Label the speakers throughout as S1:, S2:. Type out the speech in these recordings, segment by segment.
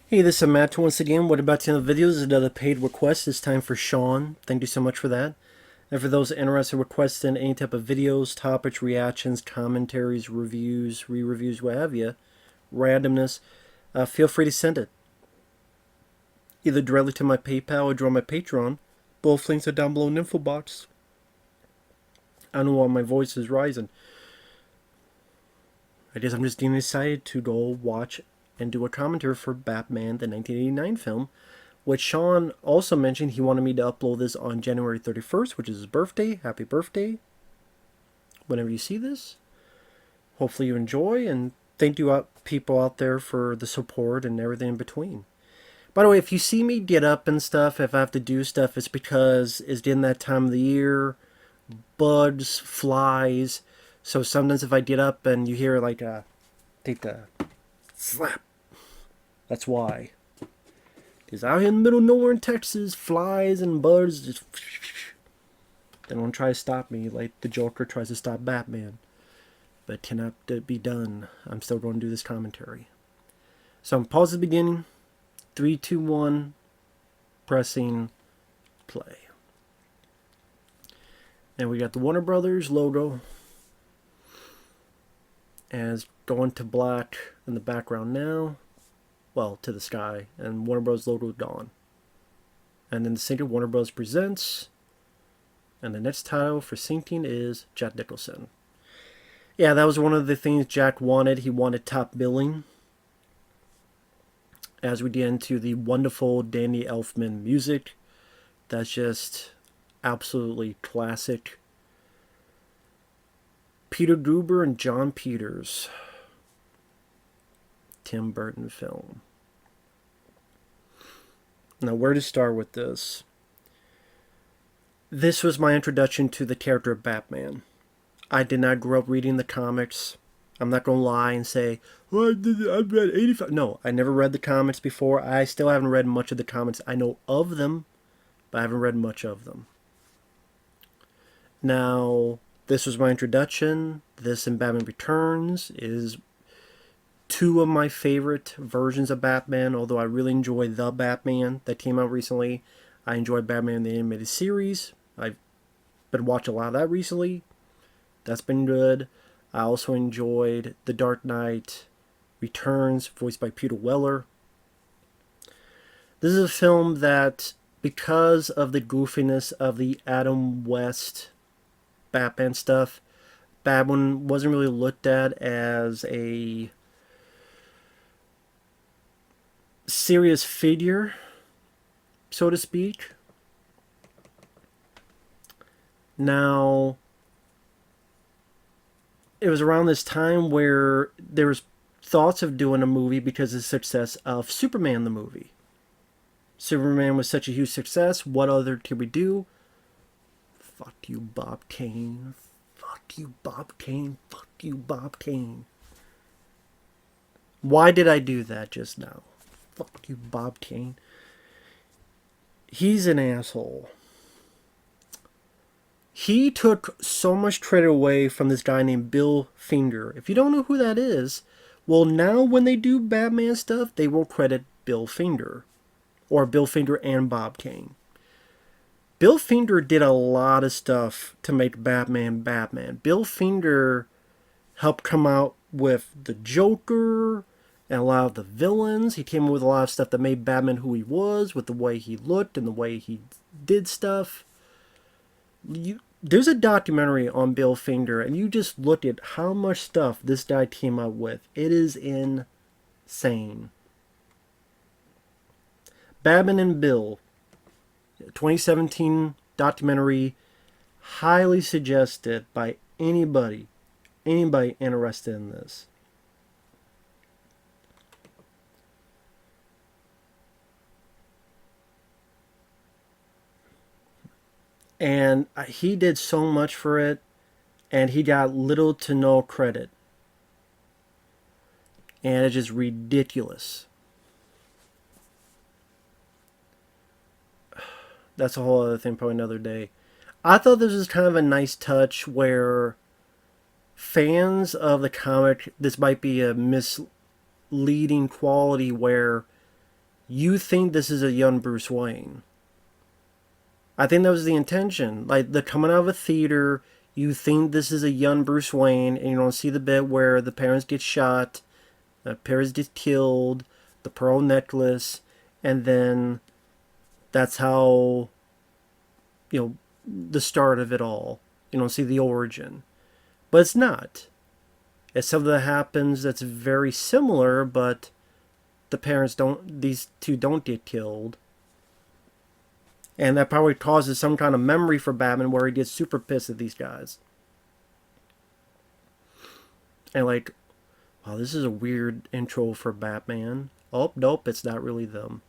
S1: Hey, this is Matt once again. What about the videos? Another paid request. This time for Shawn. Thank you so much for that. And for those interested in requesting any type of videos, topics, reactions, commentaries, reviews, re-reviews, what have you, randomness, feel free to send it. Either directly to my PayPal or join my Patreon. Both links are down below in the info box. I don't know why my voice is rising. I guess I'm just getting excited to go watch and do a commentary for Batman, the 1989 film, which Shawn also mentioned he wanted me to upload this on January 31st, which is his birthday. Happy birthday. Whenever you see this, hopefully you enjoy, and thank you people out there for the support and everything in between. By the way, if you see me get up and stuff, if I have to do stuff, it's because it's getting that time of the year, bugs, flies. So sometimes if I get up and you hear like take the slap, that's why. Because out here in the middle of nowhere in Texas, flies and bugs just... They don't try to stop me like the Joker tries to stop Batman. But it cannot be done. I'm still going to do this commentary. So I'm pause the beginning. 3, 2, 1. Pressing play. And we got the Warner Brothers logo. And it's going to black in the background now. Well, to the sky. And Warner Bros. Logo gone. And then the single Warner Bros. Presents. And the next title for syncing is Jack Nicholson. Yeah, that was one of the things Jack wanted. He wanted top billing. As we get into the wonderful Danny Elfman music. That's just absolutely classic. Peter Guber and John Peters. Tim Burton film. Now, where to start with this? This was my introduction to the character of Batman. I did not grow up reading the comics. I'm not going to lie and say, oh, I've read 85. No, I never read the comics before. I still haven't read much of the comics. I know of them, but I haven't read much of them. Now, this was my introduction. This and Batman Returns is two of my favorite versions of Batman, although I really enjoy The Batman that came out recently. I enjoyed Batman the Animated Series. I've been watching a lot of that recently. That's been good. I also enjoyed The Dark Knight Returns, voiced by Peter Weller. This is a film that, because of the goofiness of the Adam West Batman stuff, Batman wasn't really looked at as a serious figure, so to speak. Now, it was around this time where there was thoughts of doing a movie because of the success of Superman the movie. Superman was such a huge success. What other could we do? Fuck you, Bob Kane. Fuck you, Bob Kane. Fuck you, Bob Kane. Why did I do that just now? Fuck you, Bob Kane. He's an asshole. He took so much credit away from this guy named Bill Finger. If you don't know who that is, well, now when they do Batman stuff, they will credit Bill Finger. Or Bill Finger and Bob Kane. Bill Finger did a lot of stuff to make Batman Batman. Bill Finger helped come out with the Joker and a lot of the villains. He came up with a lot of stuff that made Batman who he was, with the way he looked and the way he did stuff. There's a documentary on Bill Finger, and you just look at how much stuff this guy came up with. It is insane. Batman and Bill, 2017 documentary, highly suggested by anybody interested in this. And he did so much for it, and he got little to no credit. And it's just ridiculous. That's a whole other thing, probably another day. I thought this was kind of a nice touch where fans of the comic, this might be a misleading quality where you think this is a young Bruce Wayne. I think that was the intention. Like, the coming out of a theater, you think this is a young Bruce Wayne, and you don't see the bit where the parents get shot, the parents get killed, the pearl necklace, and then that's how, the start of it all. You don't see the origin. But it's not. It's something that happens that's very similar, but these two don't get killed. And that probably causes some kind of memory for Batman where he gets super pissed at these guys. And like, wow, this is a weird intro for Batman. Oh, nope, it's not really them.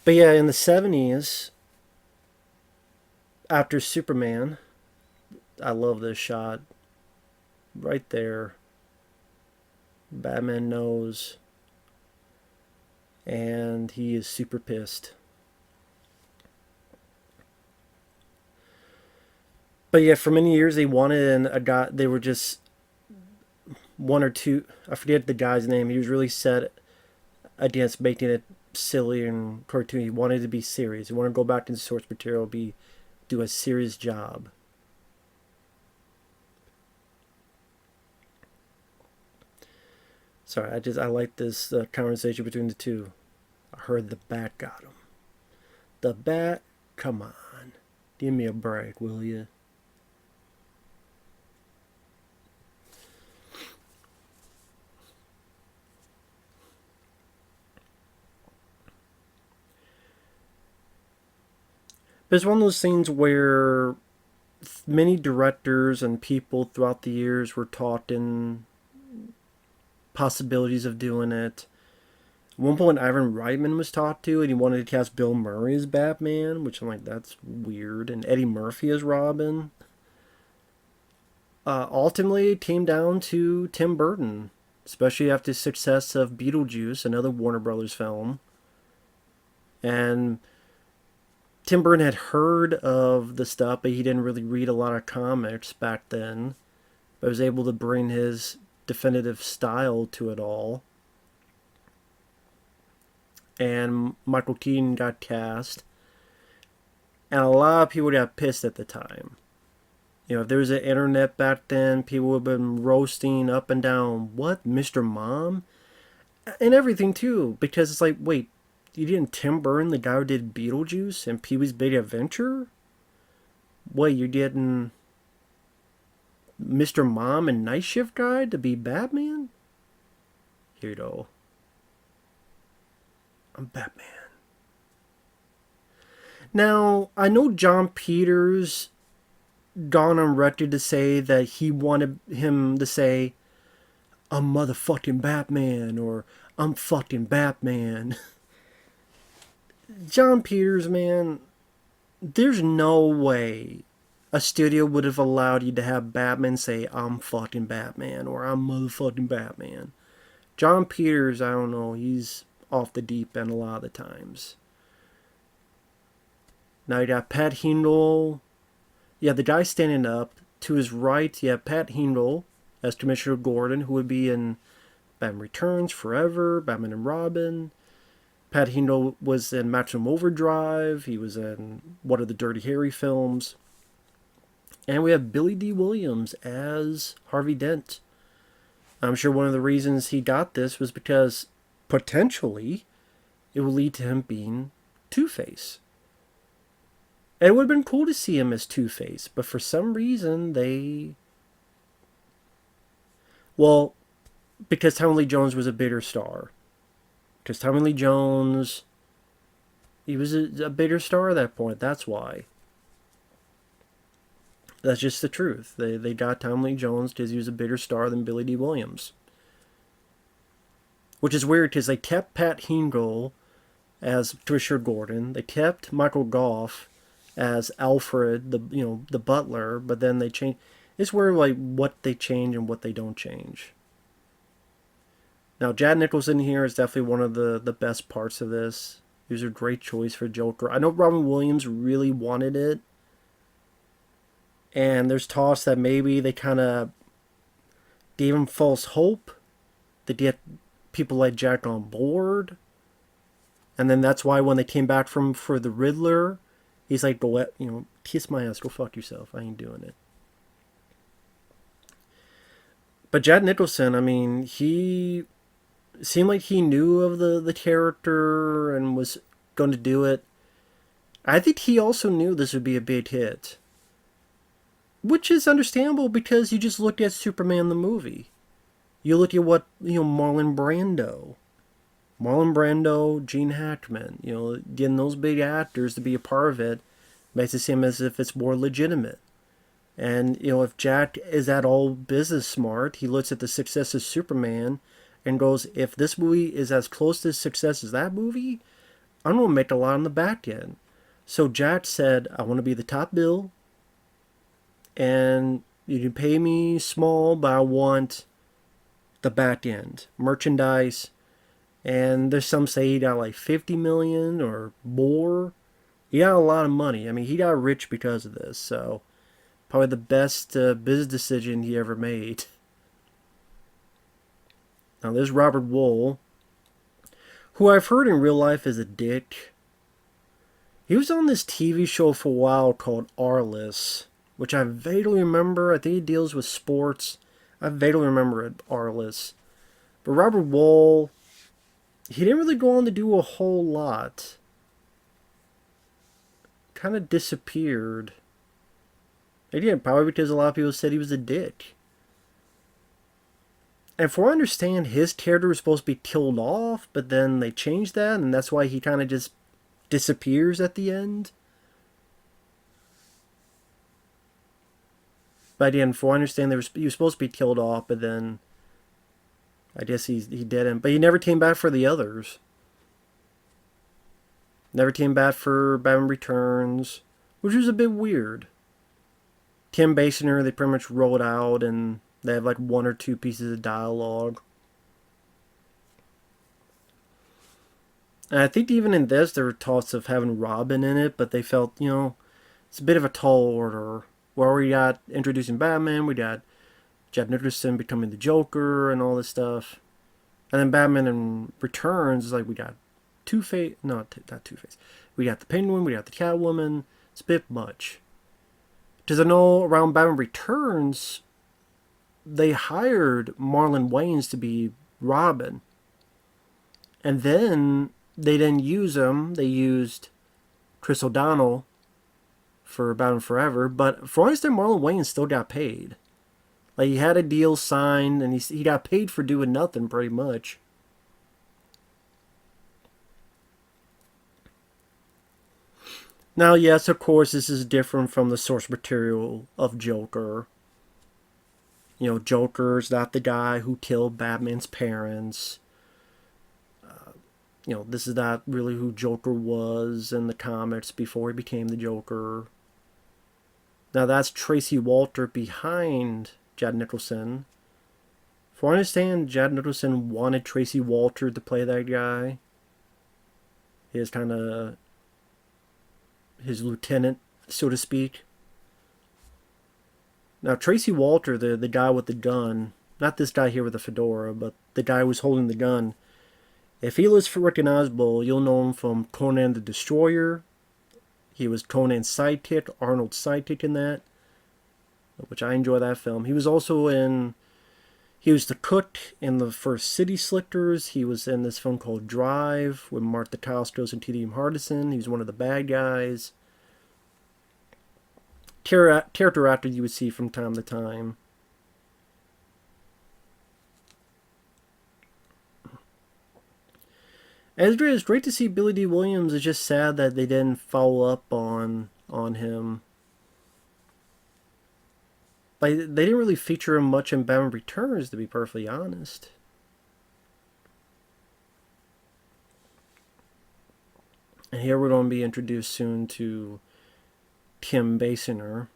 S1: But yeah, in the 70s, after Superman, I love this shot. Right there. Batman knows. And he is super pissed. But yeah, for many years they wanted a guy. They were just one or two. I forget the guy's name. He was really set against making it silly and cartoony. He wanted to be serious. He wanted to go back into source material, do a serious job. Sorry, I like this conversation between the two. I heard the bat got him. The bat, come on, give me a break, will you? But it's one of those things where many directors and people throughout the years were taught in possibilities of doing it. At one point, Ivan Reitman was talked to, and he wanted to cast Bill Murray as Batman, which I'm like, that's weird. And Eddie Murphy as Robin. Ultimately, it came down to Tim Burton, especially after the success of Beetlejuice, another Warner Brothers film. And Tim Burton had heard of the stuff, but he didn't really read a lot of comics back then. But was able to bring his definitive style to it all. And Michael Keaton got cast. And a lot of people got pissed at the time. If there was an internet back then, people would have been roasting up and down, what, Mr. Mom? And everything too, because it's like, wait, you didn't Tim Burton, the guy who did Beetlejuice and Pee-wee's Big Adventure? Wait, you're getting Mr. Mom and Night Shift Guy to be Batman? Here you go. I'm Batman. Now, I know John Peters gone on record to say that he wanted him to say, I'm motherfucking Batman, or I'm fucking Batman. John Peters, man, there's no way a studio would have allowed you to have Batman say, I'm fucking Batman, or I'm motherfucking Batman. John Peters, I don't know, he's off the deep end a lot of the times. Now you got Pat Hingle. Yeah, the guy standing up. To his right, you have Pat Hingle as Commissioner Gordon, who would be in Batman Returns, Forever, Batman and Robin. Pat Hingle was in Maximum Overdrive. He was in one of the Dirty Harry films. And we have Billy Dee Williams as Harvey Dent. I'm sure one of the reasons he got this was because potentially it will lead to him being Two-Face. And it would have been cool to see him as Two-Face, but for some reason well, because Tommy Lee Jones was a bigger star. Because Tommy Lee Jones, he was a bigger star at that point, that's why. That's just the truth. They got Tommy Lee Jones because he was a bigger star than Billy Dee Williams. Which is weird because they kept Pat Hingle as Commissioner Gordon. They kept Michael Gough as Alfred, the butler, but then they changed. It's where like what they change and what they don't change. Now, Jack Nicholson here is definitely one of the best parts of this. He was a great choice for Joker. I know Robin Williams really wanted it, and there's talks that maybe they kind of gave him false hope to get people like Jack on board. And then that's why when they came back from for the Riddler, he's like, go, kiss my ass, go fuck yourself. I ain't doing it. But Jack Nicholson, I mean, he seemed like he knew of the character and was going to do it. I think he also knew this would be a big hit. Which is understandable because you just looked at Superman the movie. You look at what, Marlon Brando, Gene Hackman, getting those big actors to be a part of it makes it seem as if it's more legitimate. And, if Jack is at all business smart, he looks at the success of Superman and goes, if this movie is as close to success as that movie, I'm going to make a lot on the back end. So Jack said, I want to be the top bill, and you can pay me small, but I want the back end, merchandise. And there's some say he got like 50 million or more. He got a lot of money. I mean, he got rich because of this. So probably the best business decision he ever made. Now there's Robert Wuhl, who I've heard in real life is a dick. He was on this TV show for a while called Arliss, which I vaguely remember. I think it deals with sports. I vaguely remember it, Arliss. But Robert Wuhl, he didn't really go on to do a whole lot. Kind of disappeared. Again, probably because a lot of people said he was a dick. And from what I understand, his character was supposed to be killed off, but then they changed that, and that's why he kind of just disappears at the end. But again, from what I understand, he was supposed to be killed off, but then I guess he didn't. But he never came back for the others. Never came back for Batman Returns, which was a bit weird. Tim Basinger, they pretty much rolled out, and they have like one or two pieces of dialogue. And I think even in this, there were talks of having Robin in it, but they felt, it's a bit of a tall order. Where we got introducing Batman, we got Jack Nicholson becoming the Joker and all this stuff. And then Batman and Returns is like we got Two-Face, not Two-Face. We got the Penguin, we got the Catwoman. It's a bit much. Because I know around Batman Returns, they hired Marlon Wayans to be Robin. And then they didn't use him. They used Chris O'Donnell for Batman Forever. But for honest, Marlon Wayans still got paid. Like, he had a deal signed, and he got paid for doing nothing, pretty much. Now, yes, of course, this is different from the source material of Joker. Joker's not the guy who killed Batman's parents. This is not really who Joker was in the comics before he became the Joker. Now, that's Tracy Walter behind Jack Nicholson. From what I understand, Jack Nicholson wanted Tracy Walter to play that guy. His kind of his lieutenant, so to speak. Now, Tracy Walter, the guy with the gun, not this guy here with the fedora, but the guy who's holding the gun, if he looks recognizable, you'll know him from Conan the Destroyer. He was Conan's sidekick, Arnold's sidekick in that, which I enjoy that film. He was also he was the cook in the first City Slickers. He was in this film called Drive with Mark Dacascos and T.D. Hardison. He was one of the bad guys. Character actor you would see from time to time. And it's great to see Billy Dee Williams. It's just sad that they didn't follow up on him. Like, they didn't really feature him much in Batman Returns, to be perfectly honest. And here we're going to be introduced soon to Tim Basinger.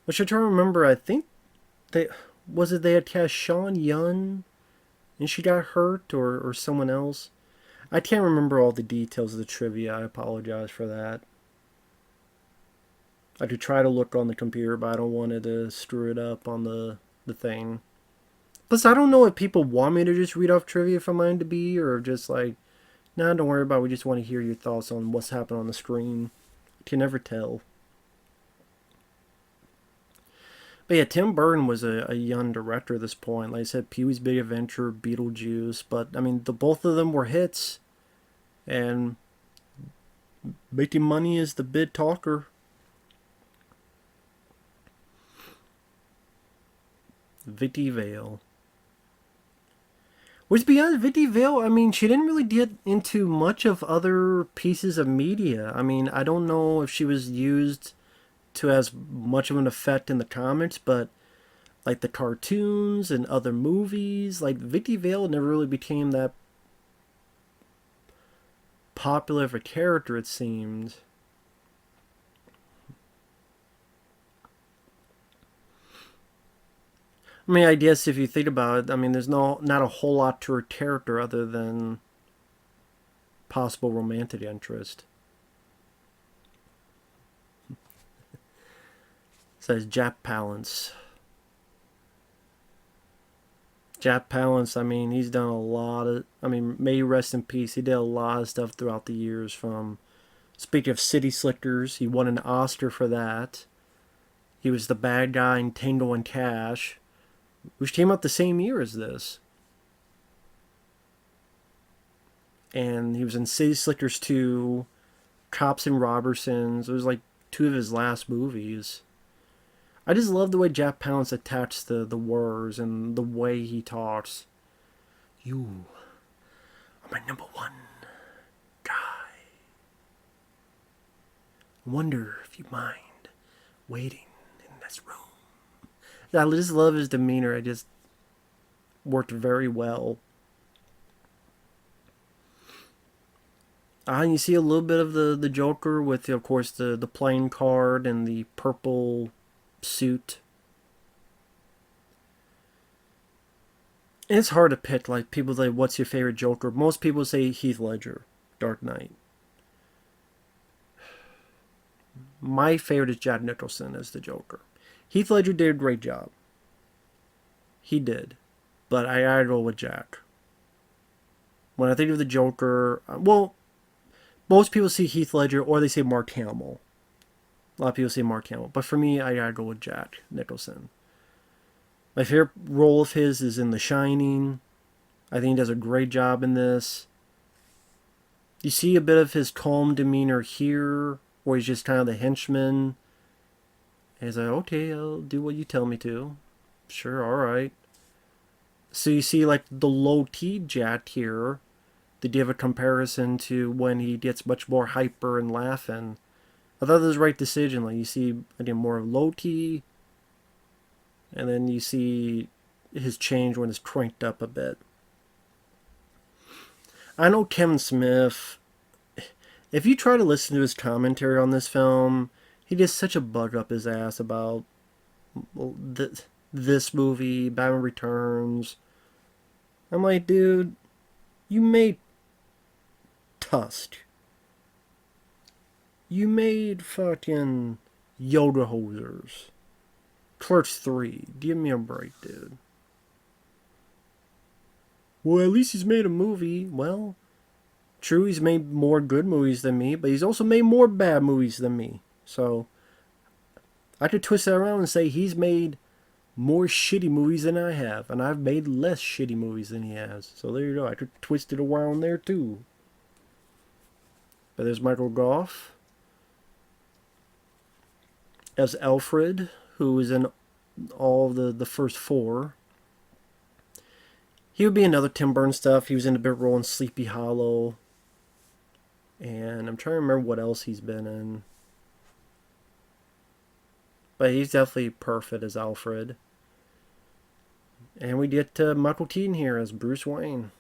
S1: Which I'm trying to remember, I think they had cast Shawn Yun and she got hurt, or someone else. I can't remember all the details of the trivia. I apologize for that. I could try to look on the computer, but I don't want it to screw it up on the the thing. Plus, I don't know if people want me to just read off trivia from IMDb or just like, nah, don't worry about it. We just want to hear your thoughts on what's happening on the screen. You can never tell. But yeah, Tim Burton was a young director at this point. Like I said, Pee-wee's Big Adventure, Beetlejuice. But, I mean, both of them were hits. And making money is the big talker. Vicki Vale. Which, to be honest, Vicki Vale, I mean, she didn't really get into much of other pieces of media. I mean, I don't know if she was used to as much of an effect in the comics, but like the cartoons and other movies, like Vicki Vale never really became that popular of a character, it seemed. I mean, I guess if you think about it, I mean, there's not a whole lot to her character other than possible romantic interest. Says Jack Palance. Jack Palance, I mean, he's done a lot of. I mean, may he rest in peace. He did a lot of stuff throughout the years. From speaking of City Slickers, he won an Oscar for that. He was the bad guy in Tango and Cash, which came out the same year as this. And he was in City Slickers 2, Cops and Robertsons. It was like two of his last movies. I just love the way Jack Palance attacks the words and the way he talks. You are my number one guy. I wonder if you mind waiting in this room. I just love his demeanor. It just worked very well. And you see a little bit of the Joker with, of course, the playing card and the purple suit. And it's hard to pick. Like, people say, what's your favorite Joker? Most people say Heath Ledger, Dark Knight. My favorite is Jack Nicholson as the Joker. Heath Ledger did a great job. He did. But I gotta go with Jack. When I think of the Joker, well, most people see Heath Ledger or they say Mark Hamill. A lot of people say Mark Hamill. But for me, I gotta go with Jack Nicholson. My favorite role of his is in The Shining. I think he does a great job in this. You see a bit of his calm demeanor here, where he's just kind of the henchman. And he's like, okay, I'll do what you tell me to. Sure, alright. So you see like the low-key Jack here, to give a comparison to when he gets much more hyper and laughing. I thought this was the right decision. Like, you see, again, more low-key, and then you see his change when it's cranked up a bit. I know Kevin Smith, if you try to listen to his commentary on this film, he gets such a bug up his ass about this movie, Batman Returns. I'm like, dude, you made Tusk. You made fucking Yoga Hosers. Clerks 3. Give me a break, dude. Well, at least he's made a movie. Well, true, he's made more good movies than me, but he's also made more bad movies than me. So, I could twist that around and say he's made more shitty movies than I have, and I've made less shitty movies than he has. So there you go. I could twist it around there too. But there's Michael Gough as Alfred, who was in all the first four. He would be another Tim Burton stuff. He was in a bit role in Sleepy Hollow. And I'm trying to remember what else he's been in. But he's definitely perfect as Alfred. And we get Michael Keaton here as Bruce Wayne.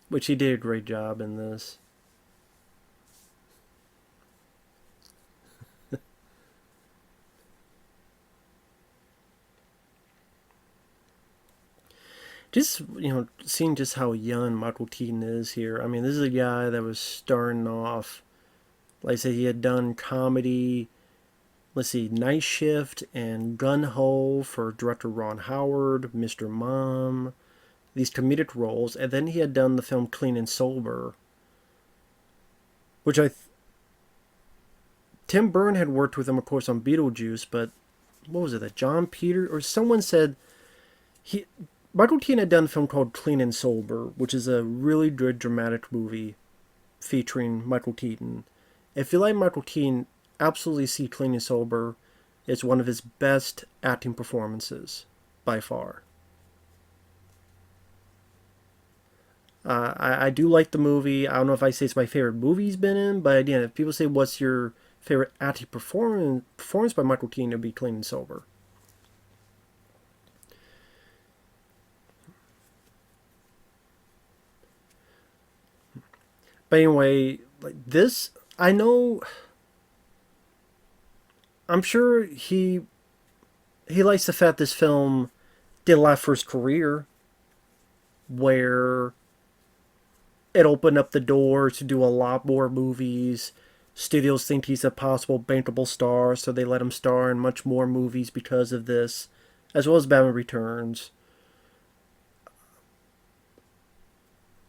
S1: Which he did a great job in this. just, seeing just how young Michael Keaton is here. I mean, this is a guy that was starting off, like I said, he had done comedy, let's see, Night Shift and Gun Ho for director Ron Howard, Mr. Mom, these comedic roles, and then he had done the film Clean and Sober, which Tim Burton had worked with him, of course, on Beetlejuice, but what was it, that John Peter, or someone said, Michael Keaton had done a film called Clean and Sober, which is a really good dramatic movie featuring Michael Keaton. If you like Michael Keaton, absolutely see Clean and Sober. It's one of his best acting performances, by far. I do like the movie. I don't know if I say it's my favorite movie he's been in, but again, if people say what's your favorite acting performance by Michael Keaton, it would be Clean and Sober. But anyway, like this, I know. I'm sure he likes the fact this film did a lot for his career, where it opened up the door to do a lot more movies. Studios think he's a possible bankable star, so they let him star in much more movies because of this, as well as Batman Returns.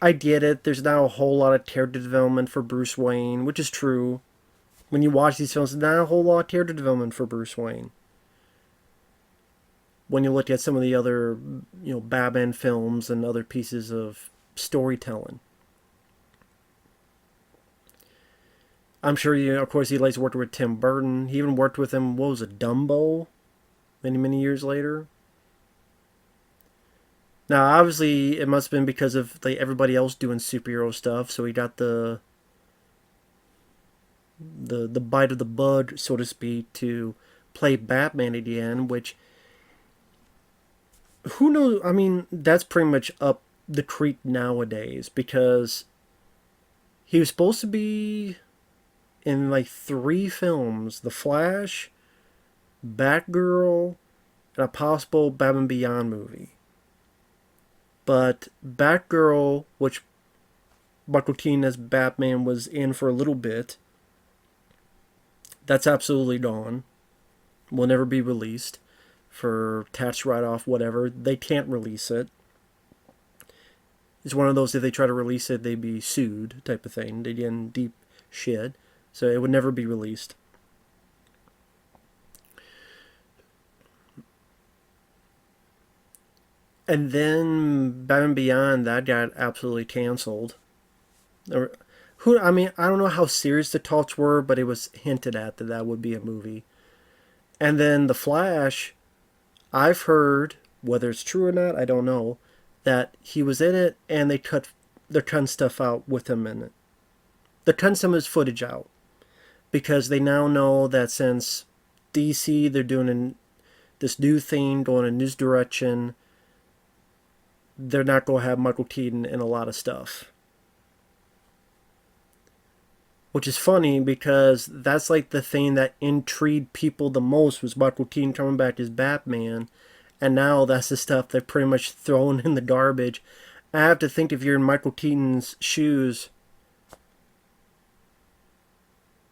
S1: I get it. There's now a whole lot of character development for Bruce Wayne, which is true. When you watch these films, there's not a whole lot of character development for Bruce Wayne. When you look at some of the other, Batman films and other pieces of storytelling. I'm sure, of course, he likes working with Tim Burton. He even worked with him, what was it, Dumbo? Many, many years later. Now, obviously, it must have been because of everybody else doing superhero stuff, so he got the bite of the bud, so to speak, to play Batman again, which, who knows, I mean, that's pretty much up the creek nowadays, because he was supposed to be in 3 films: The Flash, Batgirl, and a possible Batman Beyond movie. But Batgirl, which Michael Keaton as Batman was in for a little bit, that's absolutely gone. Will never be released for tax write-off, whatever. They can't release it. It's one of those, if they try to release it, they'd be sued type of thing. They'd get in deep shit. So it would never be released. And then Batman Beyond, that got absolutely canceled. I don't know how serious the talks were, but it was hinted at that would be a movie. And then The Flash, I've heard, whether it's true or not, I don't know, that he was in it and they're cutting stuff out with him in it. They're cutting some of his footage out. Because they now know that since DC, they're doing this new thing, going in this direction, they're not going to have Michael Keaton in a lot of stuff. Which is funny, because that's the thing that intrigued people the most, was Michael Keaton coming back as Batman. And now that's the stuff they're pretty much throwing in the garbage. I have to think, if you're in Michael Keaton's shoes,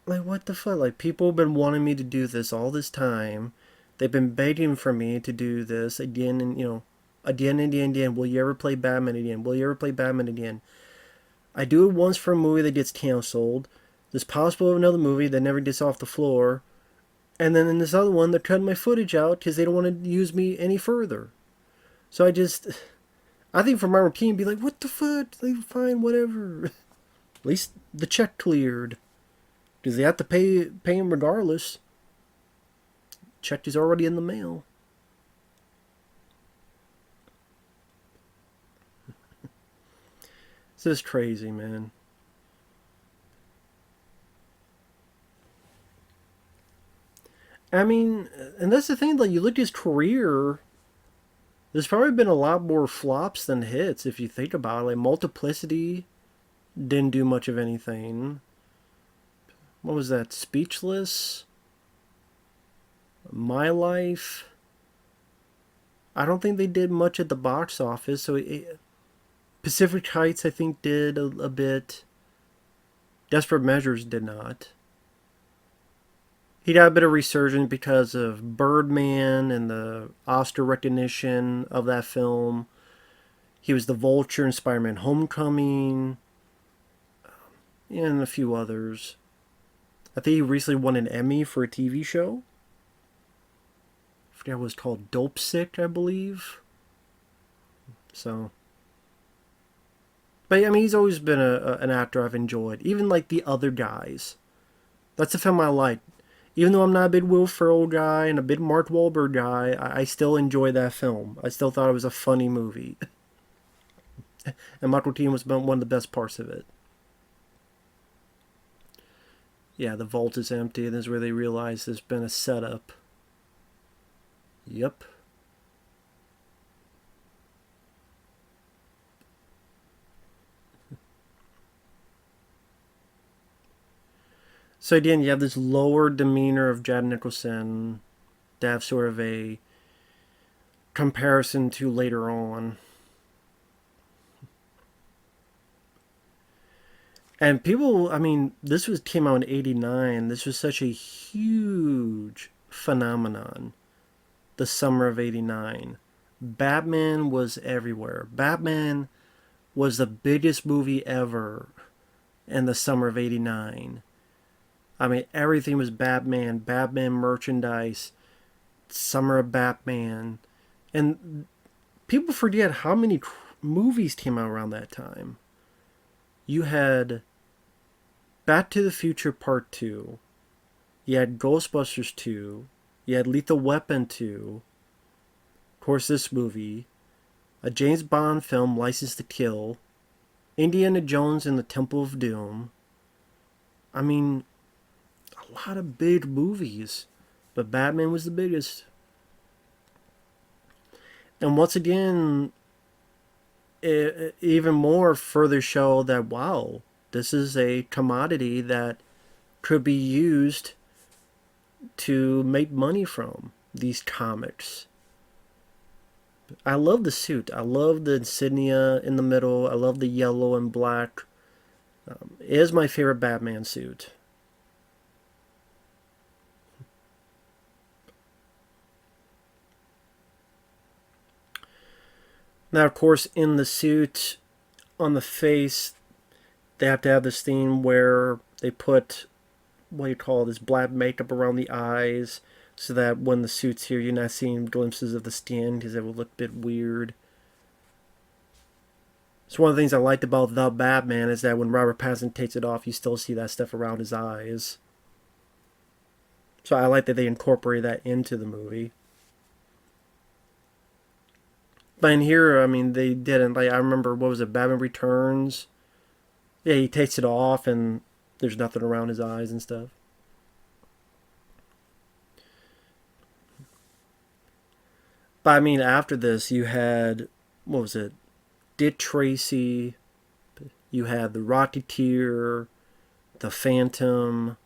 S1: what the fuck? People have been wanting me to do this all this time. They've been begging for me to do this again and, again and again. Will you ever play Batman again? Will you ever play Batman again? I do it once for a movie that gets canceled. There's possible of another movie that never gets off the floor. And then in this other one, they're cutting my footage out because they don't want to use me any further. So I think for Michael Keaton, be like, what the fuck? Fine, whatever. At least the check cleared. Because they have to pay him regardless. Check is already in the mail. This is crazy, man. I mean, and that's the thing, you look at his career, there's probably been a lot more flops than hits, if you think about it. Multiplicity didn't do much of anything. What was that? Speechless? My Life? I don't think they did much at the box office. So Pacific Heights, I think, did a bit. Desperate Measures did not. He got a bit of resurgence because of Birdman and the Oscar recognition of that film. He was the Vulture in Spider-Man Homecoming, and a few others. I think he recently won an Emmy for a TV show. I forget what it was called, Dope Sick, I believe. So, but I mean, he's always been an actor I've enjoyed. Even like The Other Guys. That's a film I like. Even though I'm not a big Will Ferrell guy and a big Mark Wahlberg guy, I still enjoy that film. I still thought it was a funny movie. And Michael Keaton was one of the best parts of it. Yeah, the vault is empty, and this is where they realize there's been a setup. Yep. So again, you have this lower demeanor of Jack Nicholson to have sort of a comparison to later on. And people, I mean, came out in '89. This was such a huge phenomenon. The summer of '89. Batman was everywhere. Batman was the biggest movie ever in the summer of '89. I mean, everything was Batman, Batman merchandise, Summer of Batman. And people forget how many movies came out around that time. You had Back to the Future Part 2. You had Ghostbusters 2. You had Lethal Weapon 2. Of course, this movie. A James Bond film, License to Kill. Indiana Jones and the Temple of Doom. I mean, a lot of big movies. But Batman was the biggest. And once again, even more further show that, wow, this is a commodity that could be used to make money from these comics. I love the suit. I love the insignia in the middle. I love the yellow and black. It is my favorite Batman suit. Now, of course, in the suit, on the face, they have to have this thing where they put, what do you call this, black makeup around the eyes, so that when the suit's here, you're not seeing glimpses of the skin, because it will look a bit weird. So one of the things I liked about The Batman is that when Robert Pattinson takes it off, you still see that stuff around his eyes. So I like that they incorporate that into the movie. But in here, I mean, they didn't. Like, I remember, what was it, Batman Returns? Yeah, he takes it off and there's nothing around his eyes and stuff. But I mean, after this, you had, what was it, Dick Tracy, you had the Rocketeer, the Phantom,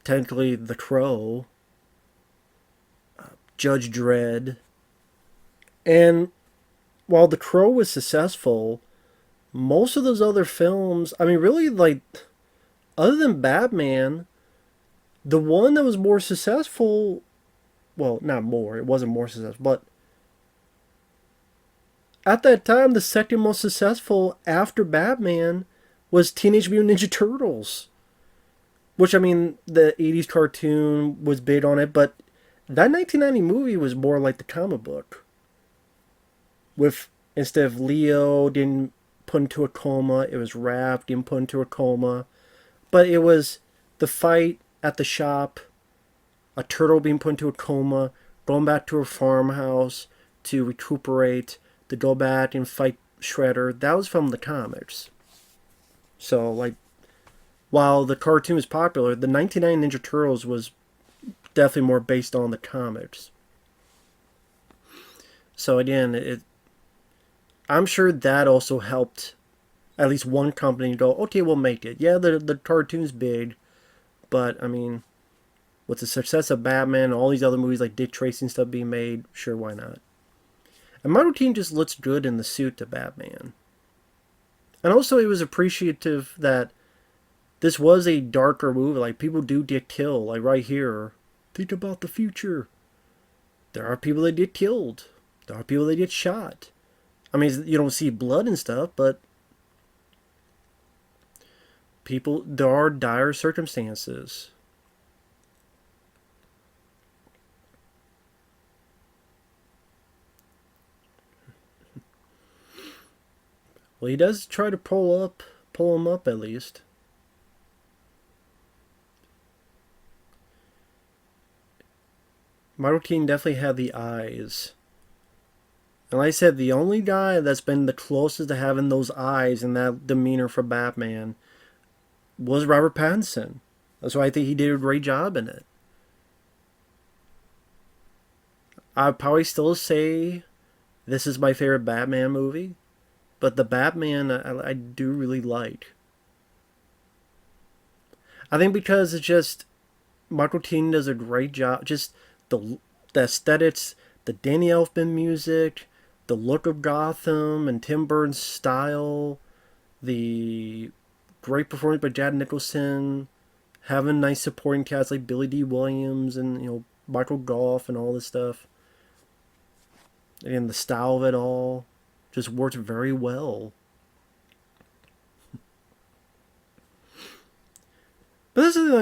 S1: technically the Crow, Judge Dredd. And while The Crow was successful, most of those other films, I mean, really, like, other than Batman, the one that was more successful, well, not more, it wasn't more successful, but at that time, the second most successful after Batman was Teenage Mutant Ninja Turtles. Which, I mean, the 80s cartoon was big on it, but that 1990 movie was more like the comic book. With, instead of Leo getting put into a coma, it was Raph getting put into a coma. But it was the fight at the shop, a turtle being put into a coma, going back to a farmhouse to recuperate, to go back and fight Shredder. That was from the comics. So, like, while the cartoon was popular, the 1990 Ninja Turtles was definitely more based on the comics. So again, I'm sure that also helped at least one company go, okay, we'll make it. Yeah, the cartoon's big, but I mean, with the success of Batman and all these other movies like Dick Tracy and stuff being made, sure, why not? And Michael Keaton just looks good in the suit to Batman. And also, it was appreciative that this was a darker movie. Like, people do get killed. Like, right here. Think about the future. There are people that get killed. There are people that get shot. I mean, you don't see blood and stuff, but people, there are dire circumstances. Well, he does try to pull him up at least. Michael Keaton definitely had the eyes. And like I said, the only guy that's been the closest to having those eyes and that demeanor for Batman was Robert Pattinson. That's why I think he did a great job in it. I'd probably still say this is my favorite Batman movie, but the Batman I do really like. I think because it's just Michael Keaton does a great job. Just the aesthetics, the Danny Elfman music, the look of Gotham and Tim Burton's style, the great performance by Jack Nicholson, having nice supporting cast like Billy Dee Williams and Michael Gough and all this stuff, and the style of it all just works very well. But this is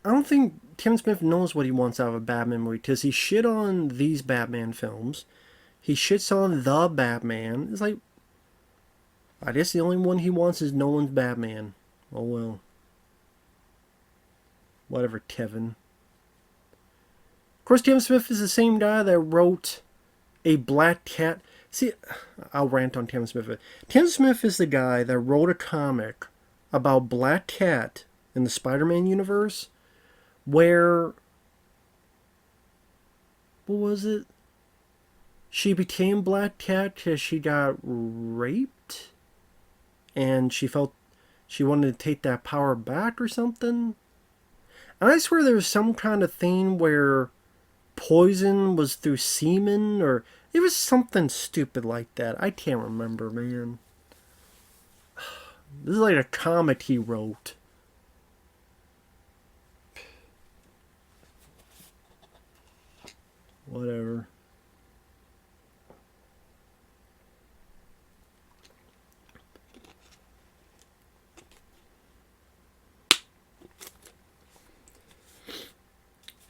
S1: I don't think Kevin Smith knows what he wants out of a Batman movie because he shit on these Batman films. He shits on the Batman. It's like, I guess the only one he wants is Nolan's Batman. Oh well. Whatever, Kevin. Of course, Kevin Smith is the same guy that wrote a Black Cat. See, I'll rant on Kevin Smith. Kevin Smith is the guy that wrote a comic about Black Cat in the Spider-Man universe where, what was it? She became Black Cat because she got raped and she felt she wanted to take that power back or something. And I swear there was some kind of thing where poison was through semen, or it was something stupid like that. I can't remember, man. This is like a comic he wrote. Whatever.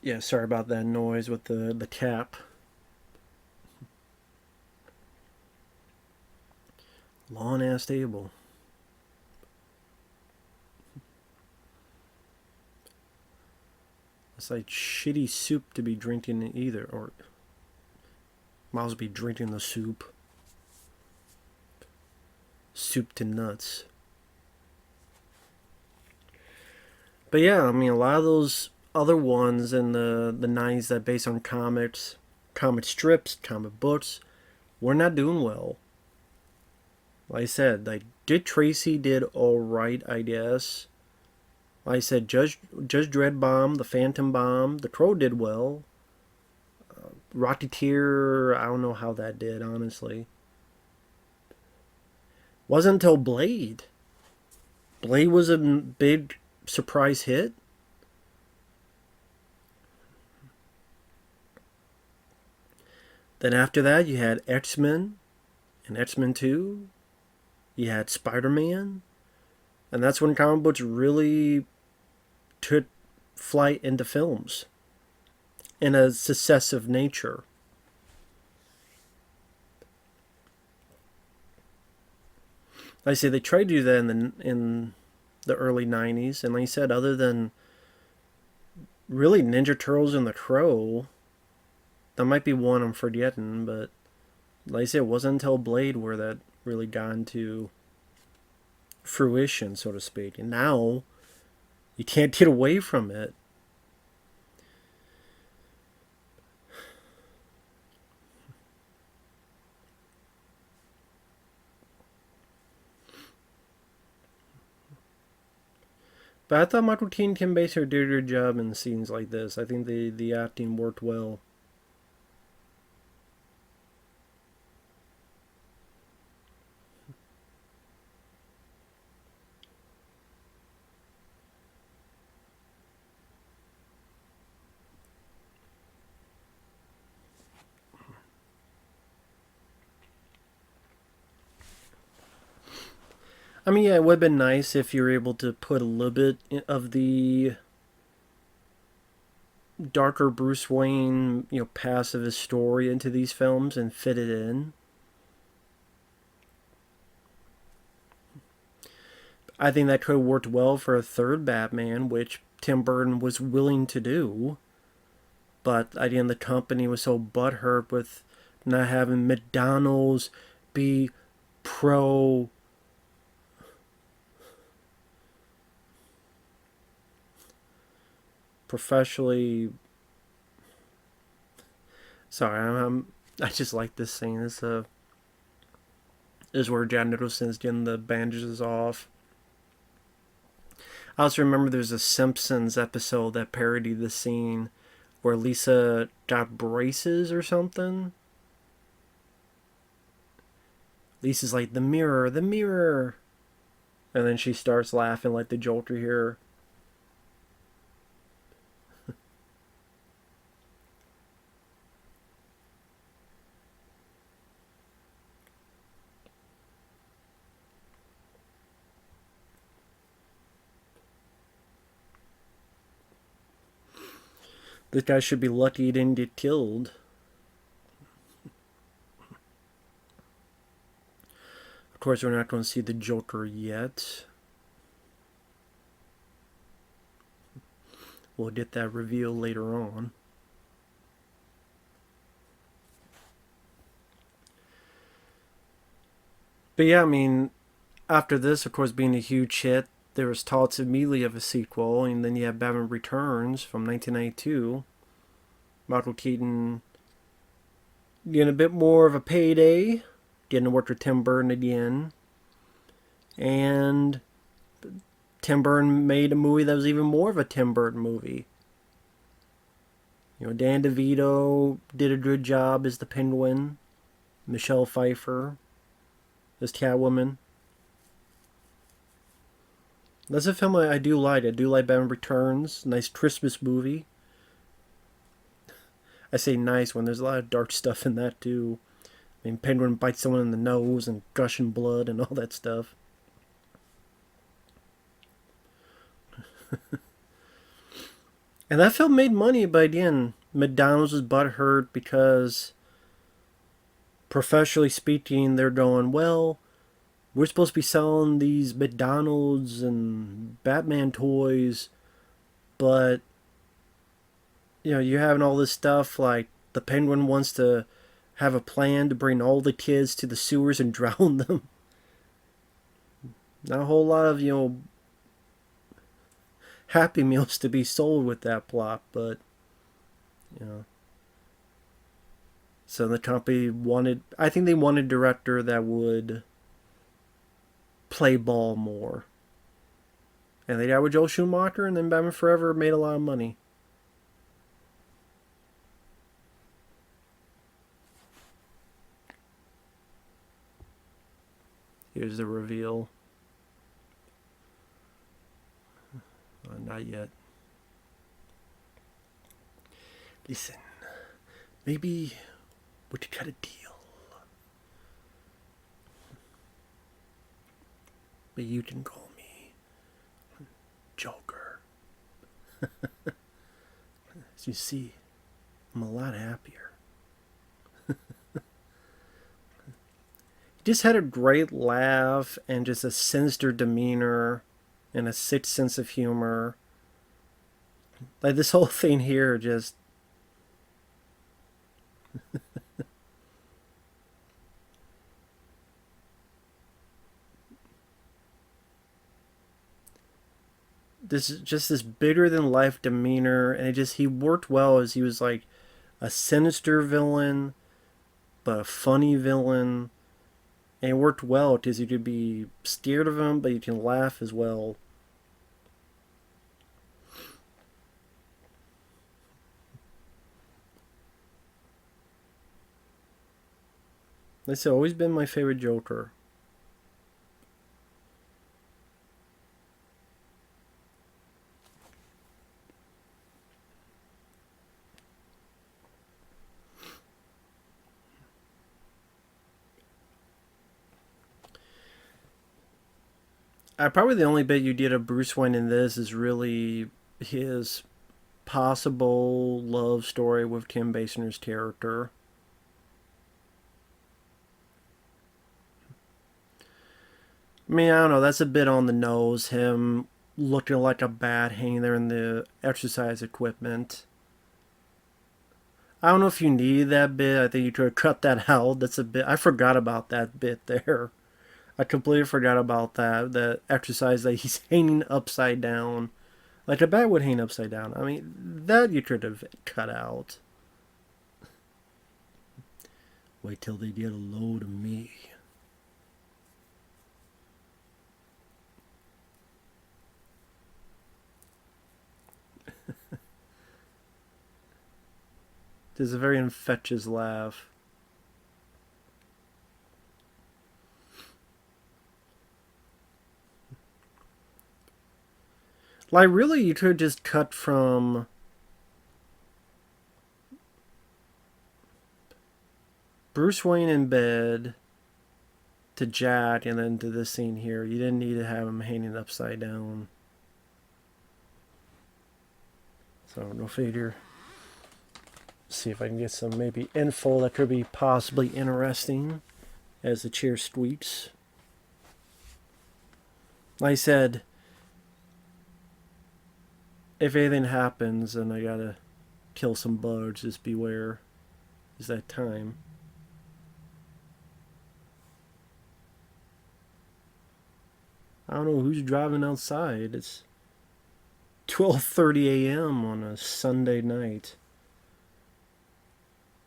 S1: Yeah, sorry about that noise with the tap. Long ass table. It's like shitty soup to be drinking either, or might as well be drinking the soup. Soup to nuts. But yeah, I mean, a lot of those other ones in the 90s that based on comics, comic strips, comic books, were not doing well. Like I said, like Dick Tracy did alright, I guess. Like I said, Judge Dredd Bomb, The Phantom Bomb, The Crow did well. Rocketeer, I don't know how that did, honestly. Wasn't until Blade. Blade was a big surprise hit. Then after that, you had X-Men and X-Men 2. You had Spider-Man. And that's when comic books really took flight into films in a successive nature. Like I say, they tried to do that in the early 90s. And like I said, other than really Ninja Turtles and The Crow, that might be one I'm forgetting, but like I said, it wasn't until Blade where that really got into fruition, so to speak. And now, you can't get away from it. But I thought Michael Keaton and Kim Basinger did a good job in scenes like this. I think the acting worked well. I mean, yeah, it would have been nice if you were able to put a little bit of the darker Bruce Wayne, past of his story into these films and fit it in. I think that could have worked well for a third Batman, which Tim Burton was willing to do. But I think the company was so butthurt with not having McDonald's be pro professionally. Sorry, I just like this scene. This is where Jack Nicholson's getting the bandages off. I also remember there's a Simpsons episode that parodied the scene where Lisa got braces or something. Lisa's like, the mirror, the mirror. And then she starts laughing like the Joker here. This guy should be lucky he didn't get killed. Of course, we're not going to see the Joker yet. We'll get that reveal later on. But yeah, I mean, after this, of course, being a huge hit, there was talks immediately of a sequel, and then you have Batman Returns from 1992. Michael Keaton getting a bit more of a payday, getting to work with Tim Burton again. And Tim Burton made a movie that was even more of a Tim Burton movie. Dan DeVito did a good job as the Penguin. Michelle Pfeiffer as Catwoman. That's a film I do like. I do like Batman Returns. Nice Christmas movie. I say nice when there's a lot of dark stuff in that too. I mean, Penguin bites someone in the nose and gushing blood and all that stuff. And that film made money, but again, McDonald's was butthurt because, professionally speaking, they're going, well, we're supposed to be selling these McDonald's and Batman toys, but you're having all this stuff like the Penguin wants to have a plan to bring all the kids to the sewers and drown them. Not a whole lot of, Happy Meals to be sold with that plot, but, So the company I think they wanted a director that would play ball more. And they got with Joel Schumacher, and then Batman Forever made a lot of money. Here's the reveal. Not yet. Listen, maybe we could cut a deal. But you can call me Joker. As you see, I'm a lot happier. He just had a great laugh and just a sinister demeanor and a sick sense of humor. Like this whole thing here just this bigger than life demeanor, and he worked well as he was like a sinister villain but a funny villain. And it worked well because you could be scared of him, but you can laugh as well. This has always been my favorite Joker. Probably the only bit you did of Bruce Wayne in this is really his possible love story with Kim Basinger's character. I mean, I don't know. That's a bit on the nose. Him looking like a bat hanging there in the exercise equipment. I don't know if you needed that bit. I think you could have cut that out. That's a bit. I forgot about that bit there. I completely forgot about that. That exercise that he's hanging upside down. Like a bat would hang upside down. I mean, that you could have cut out. Wait till they get a load of me. There's a very infectious laugh. Like, really, you could just cut from Bruce Wayne in bed to Jack and then to this scene here. You didn't need to have him hanging upside down. So, no figure. See if I can get some maybe info that could be possibly interesting as the chair squeaks. Like I said, if anything happens and I gotta kill some bugs, just beware. It's that time. I don't know who's driving outside. It's 12:30 a.m. on a Sunday night.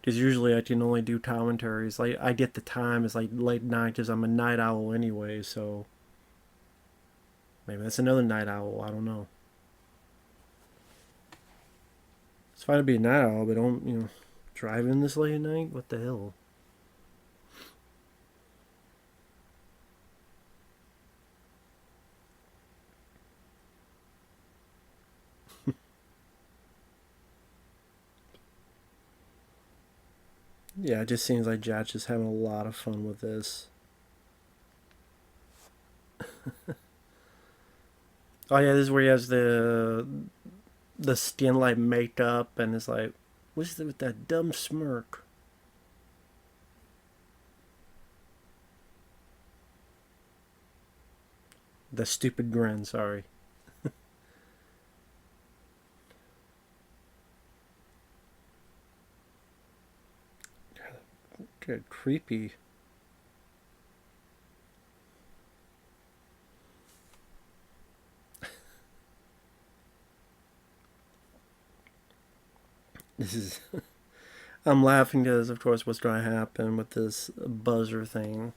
S1: Because usually I can only do commentaries. Like, I get the time. It's like late night because I'm a night owl anyway, so maybe that's another night owl. I don't know. It's fine to be a night owl, but don't, drive in this late at night? What the hell? Yeah, it just seems like Jack's just having a lot of fun with this. Oh yeah, this is where he has the skin like makeup and it's like, what's with that dumb smirk? The stupid grin, sorry. Good, creepy. This is. I'm laughing because, of course, what's going to happen with this buzzer thing.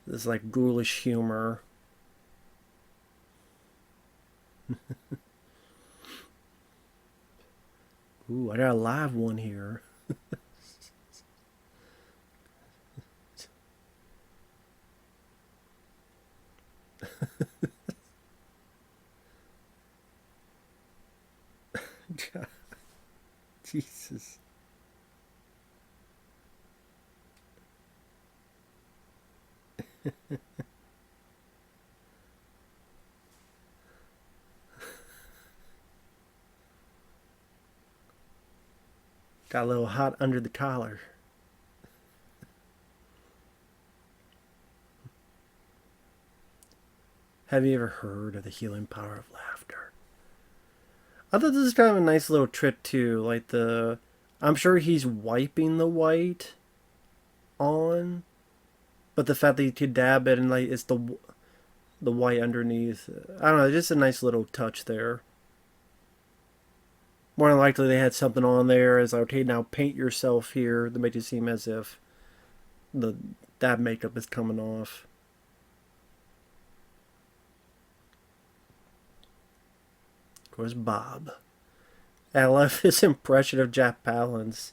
S1: This, like, ghoulish humor. Ooh, I got a live one here. Jesus. Got a little hot under the collar. Have you ever heard of the healing power of laughter? I thought this is kind of a nice little trick too. Like I'm sure he's wiping the white on, but the fact that you could dab it and like it's the white underneath. I don't know. Just a nice little touch there. More than likely, they had something on there as okay, now paint yourself here to make it seem as if the that makeup is coming off. Of course, Bob. I love his impression of Jack Palance.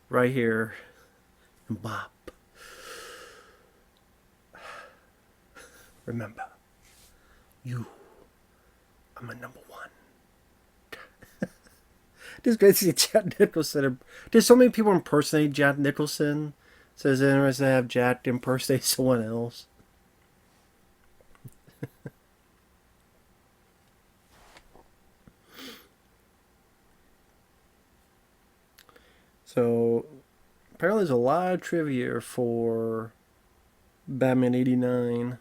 S1: Right here. And Bob. Remember, you are my number one. This great to see Jack Nicholson. There's so many people impersonating Jack Nicholson Says it's interesting to have Jack impersonate someone else. So apparently there's a lot of trivia for Batman 89.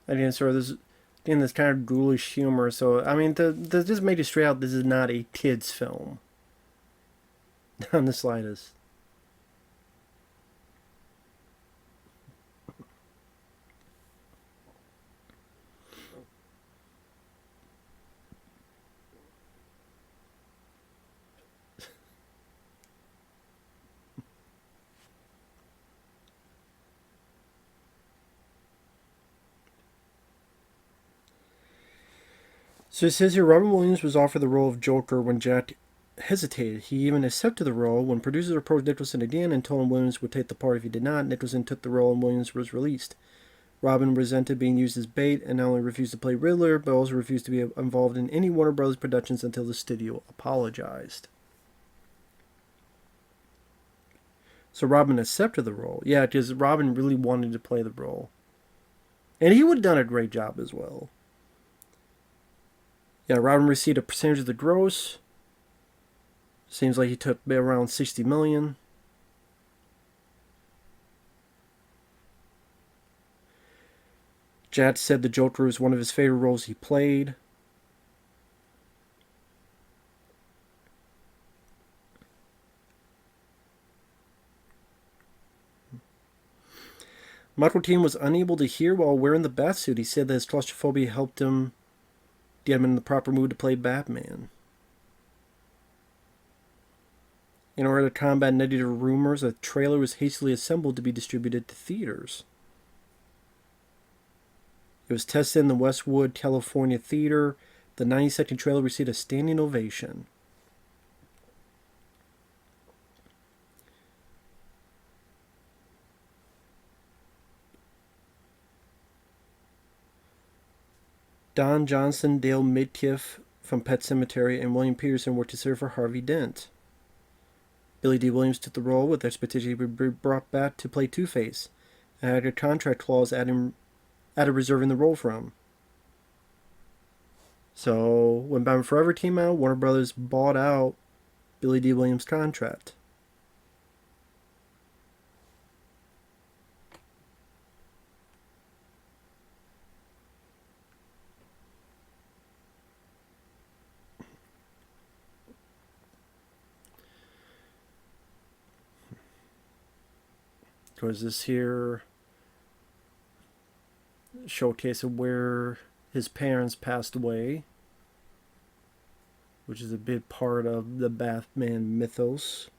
S1: Again, sort of this, again, this kind of ghoulish humor. So I mean, just make it straight out. This is not a kids' film, not in the slightest. So it says here Robin Williams was offered the role of Joker when Jack hesitated. He even accepted the role. When producers approached Nicholson again and told him Williams would take the part if he did not, Nicholson took the role and Williams was released. Robin resented being used as bait and not only refused to play Riddler, but also refused to be involved in any Warner Brothers productions until the studio apologized. So Robin accepted the role. Yeah, because Robin really wanted to play the role. And he would have done a great job as well. Yeah, Robin received a percentage of the gross. Seems like he took around $60 million. Jack said the Joker was one of his favorite roles he played. Michael Keaton was unable to hear while wearing the batsuit. He said that his claustrophobia helped him get him in the proper mood to play Batman. In order to combat negative rumors, a trailer was hastily assembled to be distributed to theaters. It was tested in the Westwood, California theater. The 90-second trailer received a standing ovation. Don Johnson, Dale Midkiff from Pet Sematary, and William Peterson were considered for Harvey Dent. Billy Dee Williams took the role with expectation he would be brought back to play Two-Face, and had a contract clause added reserving the role for him. So when Batman Forever came out, Warner Brothers bought out Billy Dee Williams' contract. Because this here showcase of where his parents passed away, which is a big part of the Batman mythos.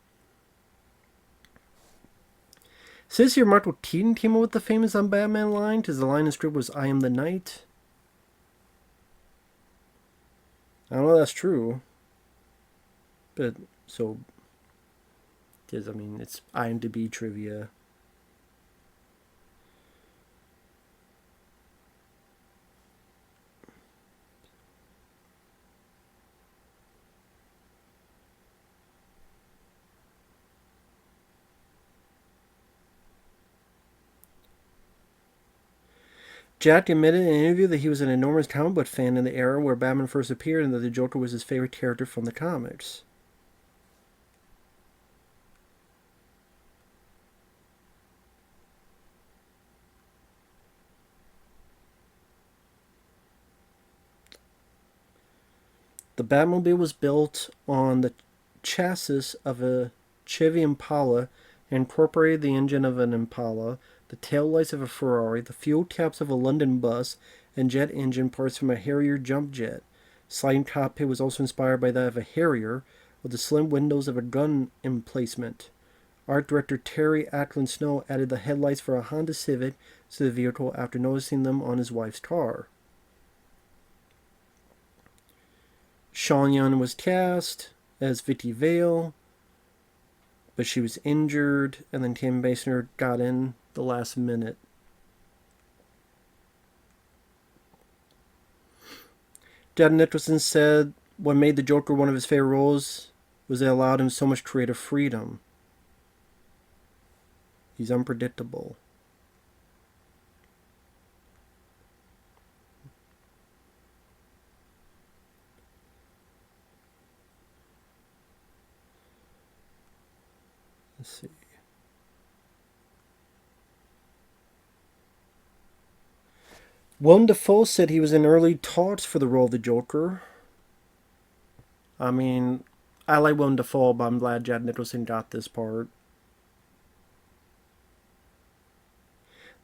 S1: It says here Michael Keaton came up with the famous on Batman line, because the line in the script was "I am the Knight." I don't know if that's true, but so, because I mean it's IMDb trivia. Jack admitted in an interview that he was an enormous comic book fan in the era where Batman first appeared and that the Joker was his favorite character from the comics. The Batmobile was built on the chassis of a Chevy Impala and incorporated the engine of an Impala, the taillights of a Ferrari, the fuel caps of a London bus, and jet engine parts from a Harrier jump jet. Sliding cockpit was also inspired by that of a Harrier, with the slim windows of a gun emplacement. Art director Terry Ackland Snow added the headlights for a Honda Civic to the vehicle after noticing them on his wife's car. Shawn was cast as Vicki Vale, but she was injured, and then Tim Basinger got in the last minute. Jack Nicholson said what made the Joker one of his favorite roles was it allowed him so much creative freedom. He's unpredictable. Let's see. Willem Dafoe said he was in early talks for the role of the Joker. I mean, I like Willem Dafoe, but I'm glad Jack Nicholson got this part.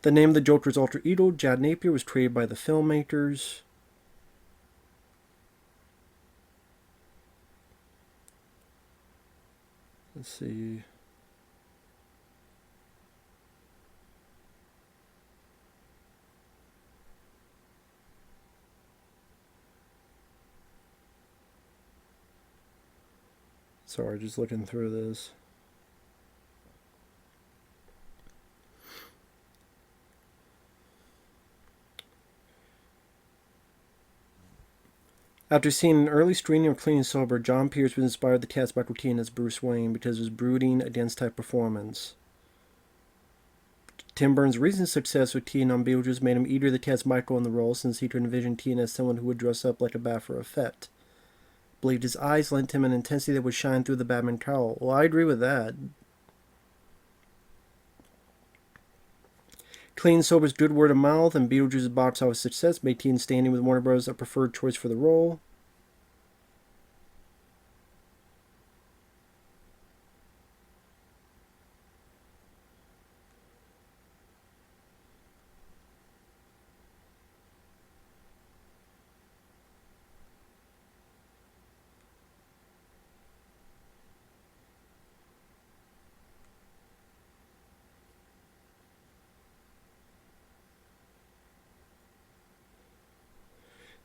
S1: The name of the Joker's alter ego, Jad Napier, was created by the filmmakers. Let's see. Sorry, just looking through this. After seeing an early screening of Clean and Sober, John Pierce was inspired to cast Michael Keaton as Bruce Wayne because of his brooding, against-type performance. Tim Burton's recent success with Keaton on Beetlejuice made him eager to cast Michael in the role, since he could envision Keaton as someone who would dress up like a bat for effect. Believed his eyes lent him an intensity that would shine through the Batman cowl. Well, I agree with that. Clean and Sober's good word of mouth and Beetlejuice's box office success made Keaton standing with Warner Bros. A preferred choice for the role.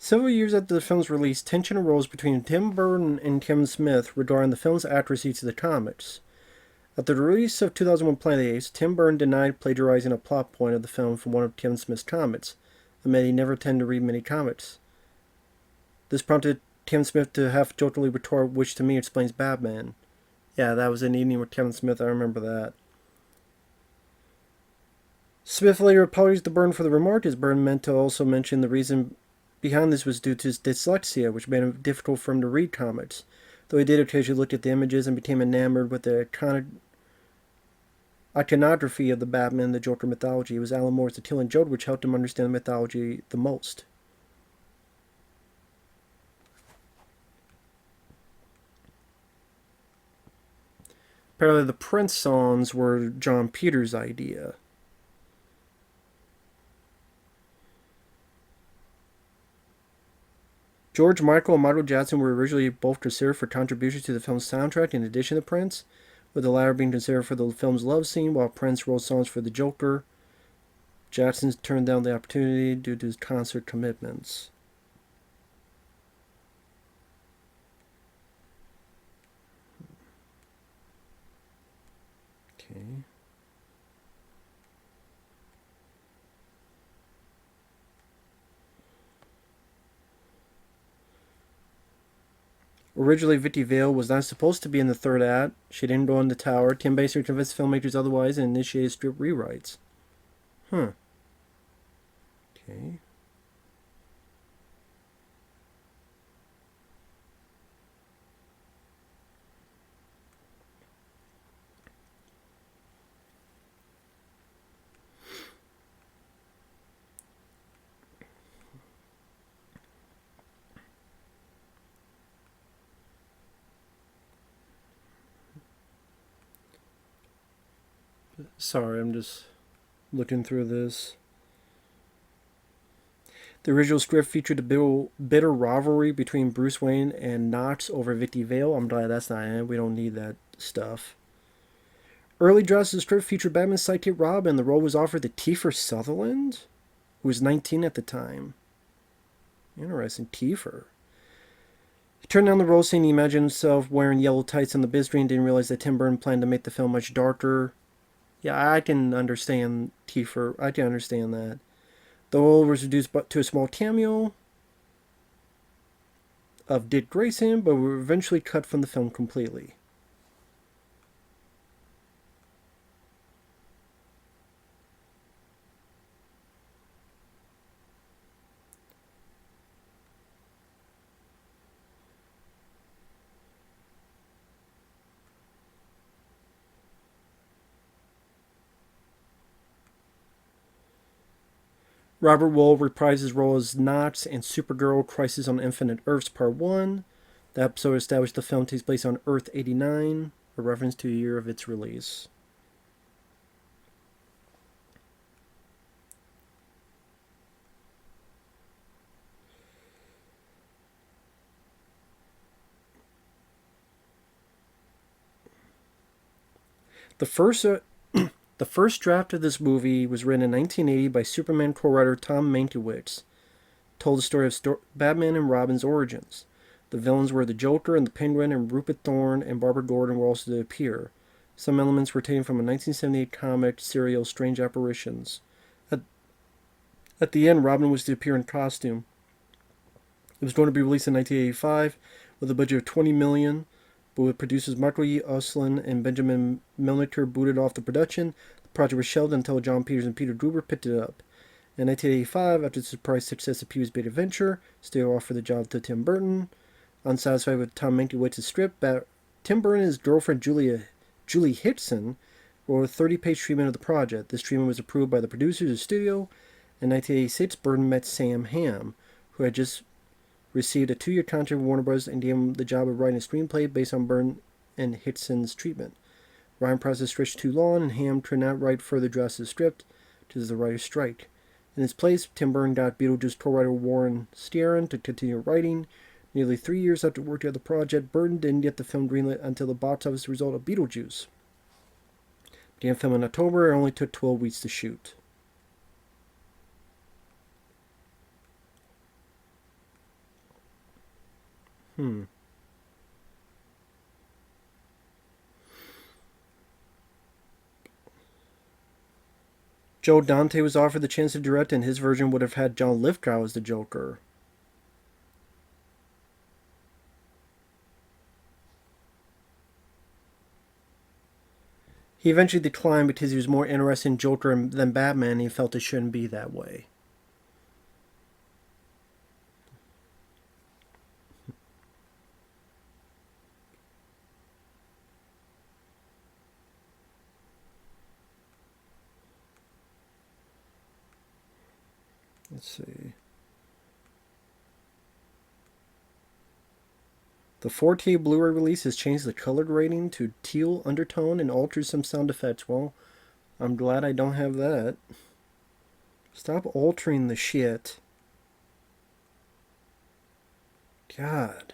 S1: Several years after the film's release, tension arose between Tim Burton and Kevin Smith regarding the film's accuracy to the comics. After the release of 2001 Planet of the Apes, Tim Burton denied plagiarizing a plot point of the film from one of Kevin Smith's comics, admitting he never intended to read many comics. This prompted Kevin Smith to have jokingly retort, which to me explains Batman. Yeah, that was an evening with Kevin Smith, I remember that. Smith later apologized to Burton for the remark, as Burton meant to also mention the reason behind this was due to his dyslexia, which made it difficult for him to read comics, though he did occasionally look at the images and became enamored with the iconography of the Batman and the Joker mythology. It was Alan Moore's The Killing Joke which helped him understand the mythology the most. Apparently the Prince songs were John Peters' idea. George Michael and Michael Jackson were originally both considered for contributions to the film's soundtrack in addition to Prince, with the latter being considered for the film's love scene, while Prince wrote songs for the Joker. Jackson turned down the opportunity due to his concert commitments. Okay. Originally, Vicki Vale was not supposed to be in the third act. She didn't go in the tower. Tim Basinger convinced filmmakers otherwise and initiated script rewrites. Okay. Sorry, I'm just looking through this. The original script featured a bitter rivalry between Bruce Wayne and Knox over Vicki Vale. I'm glad that's not in it. We don't need that stuff. Early drafts of the script featured Batman's sidekick Robin. The role was offered to Kiefer Sutherland, who was 19 at the time. Interesting, Kiefer. He turned down the role, saying he imagined himself wearing yellow tights on the big screen, didn't realize that Tim Burton planned to make the film much darker. Yeah, I can understand Kiefer. I can understand that. The role was reduced to a small cameo of Dick Grayson, but were eventually cut from the film completely. Robert Wuhl reprised his role as Knox in Supergirl Crisis on Infinite Earths Part 1. The episode established the film takes place on Earth 89, a reference to the year of its release. The first draft of this movie was written in 1980 by Superman co-writer Tom Mankiewicz. Told the story of Batman and Robin's origins. The villains were the Joker and the Penguin, and Rupert Thorne and Barbara Gordon were also to appear. Some elements were taken from a 1978 comic serial, Strange Apparitions. At the end, Robin was to appear in costume. It was going to be released in 1985 with a budget of $20 million, but with producers Michael E. Uslan and Benjamin Melniker booted off the production, the project was shelved until John Peters and Peter Guber picked it up. In 1985, after the surprise success of Pee-wee's Big Adventure, studio offered the job to Tim Burton. Unsatisfied with Tom Mankiewicz's script, Tim Burton and his girlfriend Julie Hickson wrote a 30-page treatment of the project. This treatment was approved by the producers of the studio. In 1986, Burton met Sam Hamm, who had just received a 2-year contract with Warner Bros. And gave him the job of writing a screenplay based on Burton and Hickson's treatment. Writing process stretched too long, and Hamm could not write further drafts of the script due to the writer's strike. In his place, Tim Burton got Beetlejuice co-writer Warren Stearon to continue writing. Nearly 3 years after working on the project, Burton didn't get the film greenlit until the box office result of Beetlejuice. Began filming in October, and only took 12 weeks to shoot. Joe Dante was offered the chance to direct, and his version would have had John Lithgow as the Joker. He eventually declined because he was more interested in Joker than Batman, and he felt it shouldn't be that way. Let's see. The 4K Blu-ray release has changed the color grading to teal undertone and altered some sound effects. Well, I'm glad I don't have that. Stop altering the shit. God.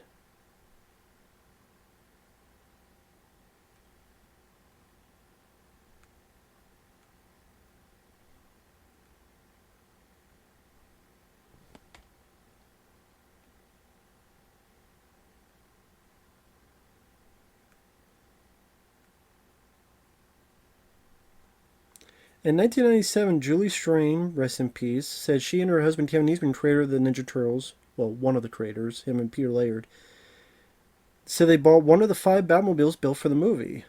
S1: In 1997, Julie Strain, rest in peace, said she and her husband Kevin Eastman, creator of the Ninja Turtles, well, one of the creators, him and Peter Laird, said they bought one of the 5 Batmobiles built for the movie.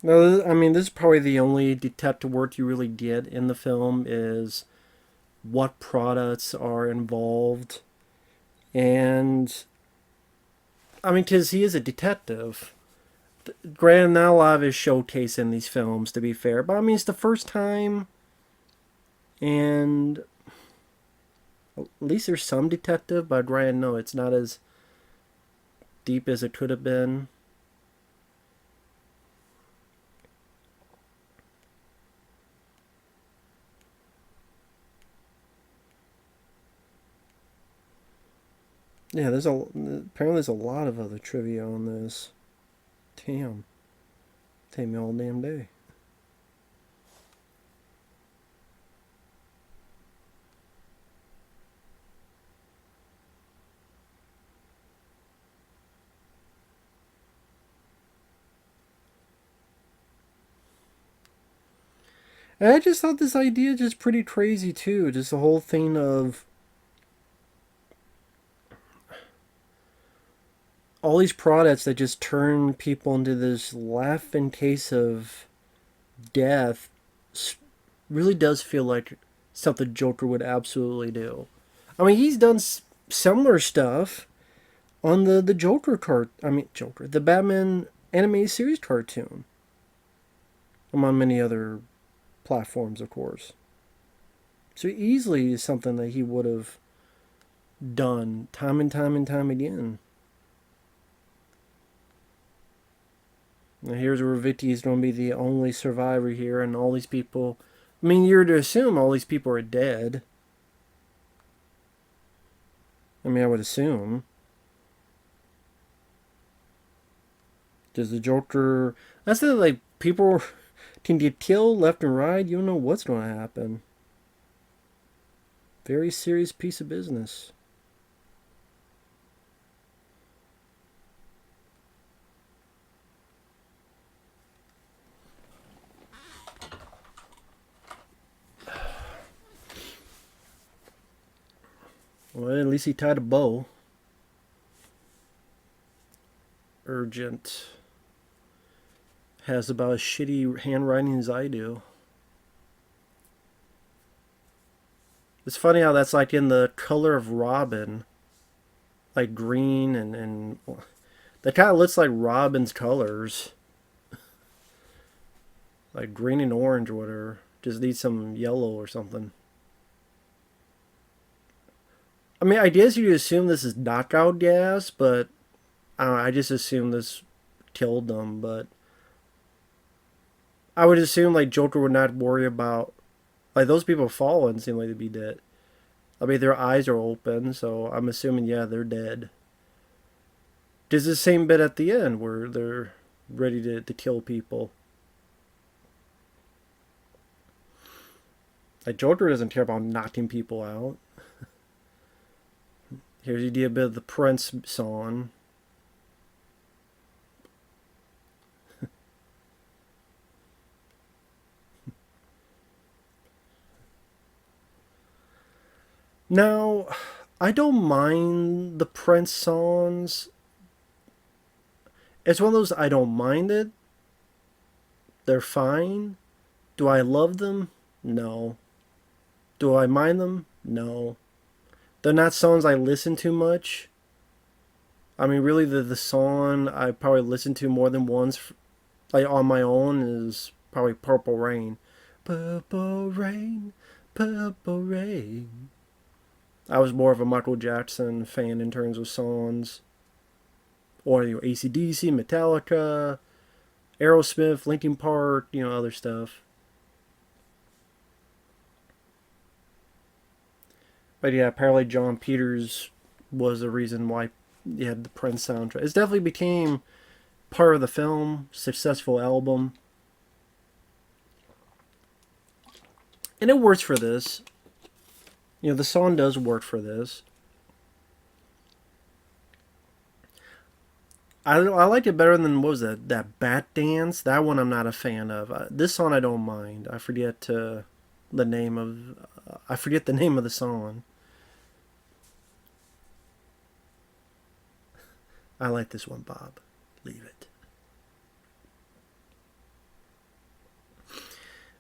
S1: No, I mean, this is probably the only detective work you really get in the film is what products are involved. And, I mean, because he is a detective. Granted, not a lot of his showcase in these films, to be fair. But, I mean, it's the first time. And at least there's some detective. But, granted, no, it's not as deep as it could have been. Yeah, apparently there's a lot of other trivia on this. Damn, take me all damn day. And I just thought this idea just pretty crazy too. Just the whole thing of all these products that just turn people into this laughing case of death really does feel like something Joker would absolutely do. I mean, he's done similar stuff on the Joker cart. I mean, Joker, the Batman animated series cartoon, among many other platforms, of course. So easily is something that he would have done time and time and time again. And here's where Vicky is going to be the only survivor here, and all these people. I mean, you're to assume all these people are dead. I mean, I would assume. Does the Joker. That's the like people can get killed left and right. You don't know what's going to happen. Very serious piece of business. Well, at least he tied a bow. Urgent. Has about as shitty handwriting as I do. It's funny how that's like in the color of Robin. Like green and that kind of looks like Robin's colors. Like green and orange or whatever. Just need some yellow or something. I mean, I guess you assume this is knockout gas, but I just assume this killed them. But I would assume like Joker would not worry about like those people falling seem like to be dead. I mean, their eyes are open, so I'm assuming yeah they're dead. There's the same bit at the end where they're ready to kill people. Like Joker doesn't care about knocking people out. Here's you do a bit of the Prince song. Now, I don't mind the Prince songs. It's one of those I don't mind it. They're fine. Do I love them? No. Do I mind them? No. They're not songs I listen to much. I mean, really, the song I probably listen to more than once, like on my own, is probably Purple Rain. Purple Rain, Purple Rain. I was more of a Michael Jackson fan in terms of songs. Or, you know, AC/DC, Metallica, Aerosmith, Linkin Park, you know, other stuff. But yeah, apparently John Peters was the reason why you had the Prince soundtrack. It definitely became part of the film, successful album. And it works for this. You know, the song does work for this. I liked it better than, what was that Bat Dance? That one I'm not a fan of. This song I don't mind. I forget the name of... I forget the name of the song. I like this one, Bob. Leave it.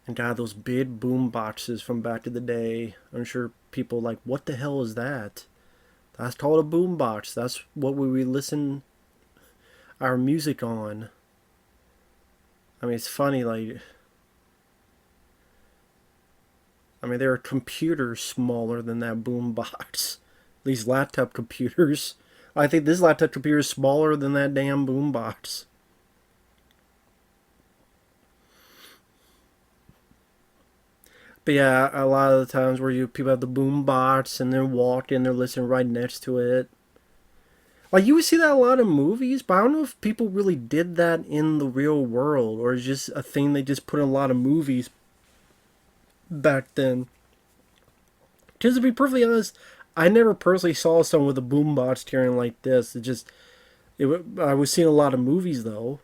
S1: And God, those big boom boxes from back in the day. I'm sure people like, what the hell is that? That's called a boom box. That's what we listen our music on. I mean, it's funny, like... I mean, there are computers smaller than that boom box. These laptop computers. I think this laptop computer is smaller than that damn boom box. But yeah, a lot of the times where you people have the boom box and they're walking, they're listening right next to it. Like you would see that a lot in movies, but I don't know if people really did that in the real world, or it's just a thing they just put in a lot of movies back then. Just to be perfectly honest, I never personally saw someone with a boombox steering like this. I was seeing a lot of movies though.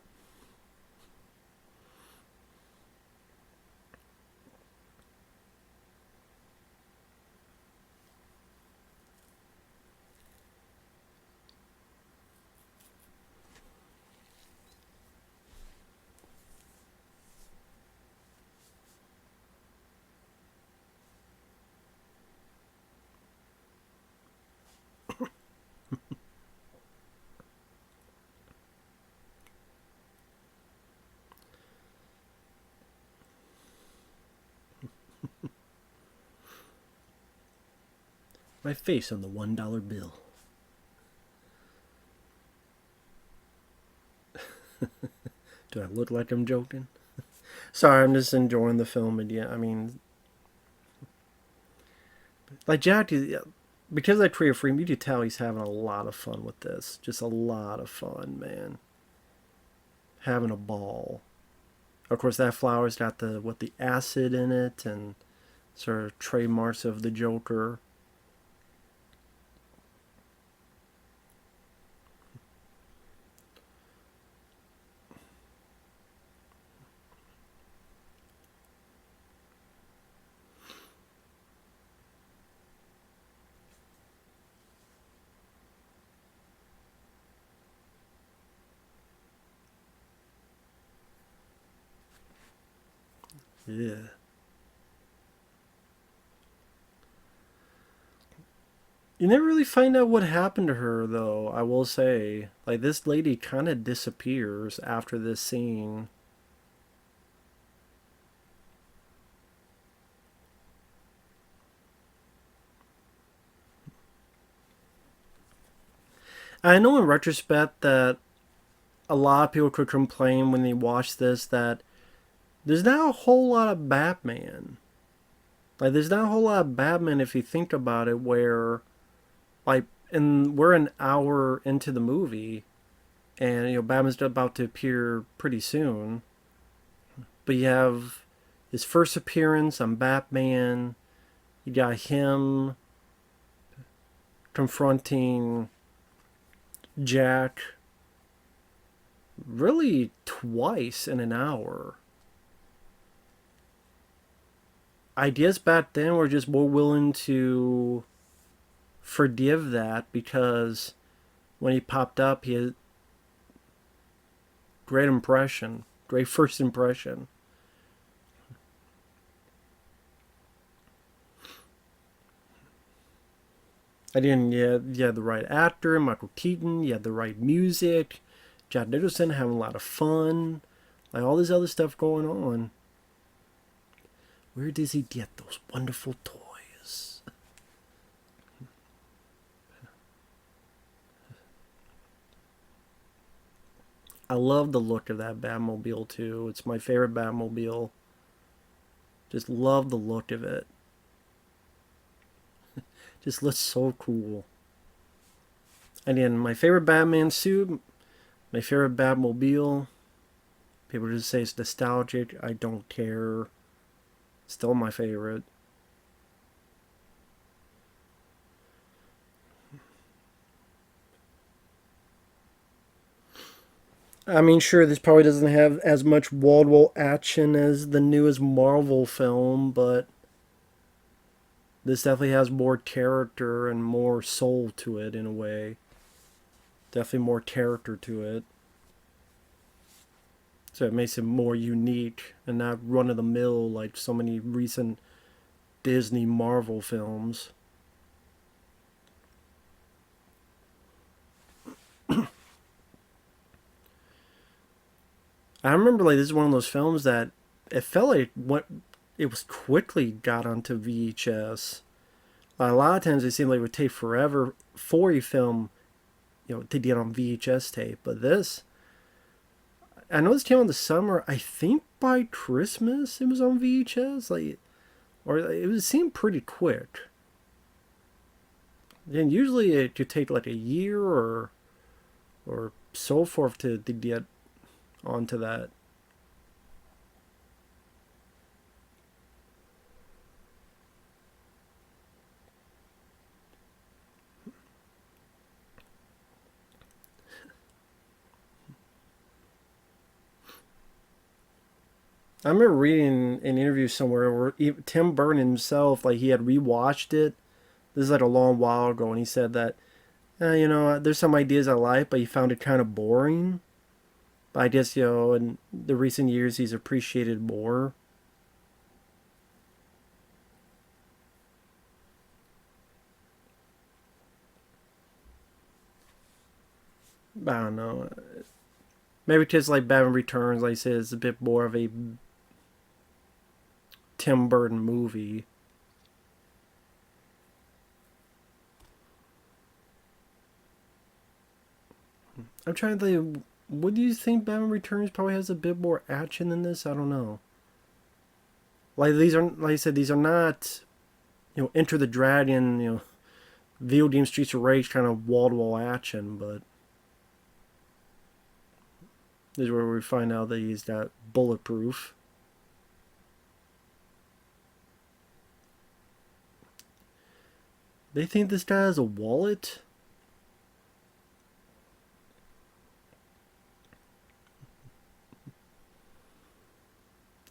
S1: My face on the $1 bill. Do I look like I'm joking? Sorry, I'm just enjoying the film, and yeah, I mean, like Jack, because I create a frame, you can tell he's having a lot of fun with this. Just a lot of fun, man. Having a ball. Of course, that flower's got the acid in it, and sort of trademarks of the Joker. Yeah. You never really find out what happened to her, though, I will say. Like, this lady kind of disappears after this scene. I know in retrospect that a lot of people could complain when they watch this that there's not a whole lot of Batman. Like, there's not a whole lot of Batman if you think about it, where, like, and we're an hour into the movie, and, Batman's about to appear pretty soon. But you have his first appearance on Batman, you got him confronting Jack really twice in an hour. Ideas back then were just more willing to forgive that because when he popped up, he had great impression, great first impression. And then you had the right actor, Michael Keaton, you had the right music, Jack Nicholson having a lot of fun, like all this other stuff going on. Where does he get those wonderful toys? I love the look of that Batmobile too. It's my favorite Batmobile. Just love the look of it. Just looks so cool. And then my favorite Batman suit, my favorite Batmobile. People just say it's nostalgic. I don't care. Still my favorite. I mean, sure, this probably doesn't have as much wall-to-wall action as the newest Marvel film, but this definitely has more character and more soul to it in a way. Definitely more character to it. So it makes it more unique and not run of the mill like so many recent Disney Marvel films. I remember like this is one of those films that it felt like what it was quickly got onto VHS. Like, a lot of times it seemed like it would take forever for a film, to get on VHS tape. But this, I know this came out in the summer. I think by Christmas it was on VHS. Or it seemed pretty quick. And usually it could take like a year or or so forth to get onto that. I remember reading an interview somewhere where Tim Burton himself, like he had rewatched it. This is like a long while ago, and he said that, there's some ideas I like, but he found it kind of boring. But I guess, in the recent years, he's appreciated more. I don't know. Maybe just like Batman Returns, like I said, it's a bit more of a Tim Burton movie. I'm trying to think. What do you think Batman Returns probably has a bit more action than this? I don't know. Like these are, like I said, these are not, Enter the Dragon, video game Streets of Rage kind of wall to wall action, but this is where we find out that he's got bulletproof. They think this guy has a wallet?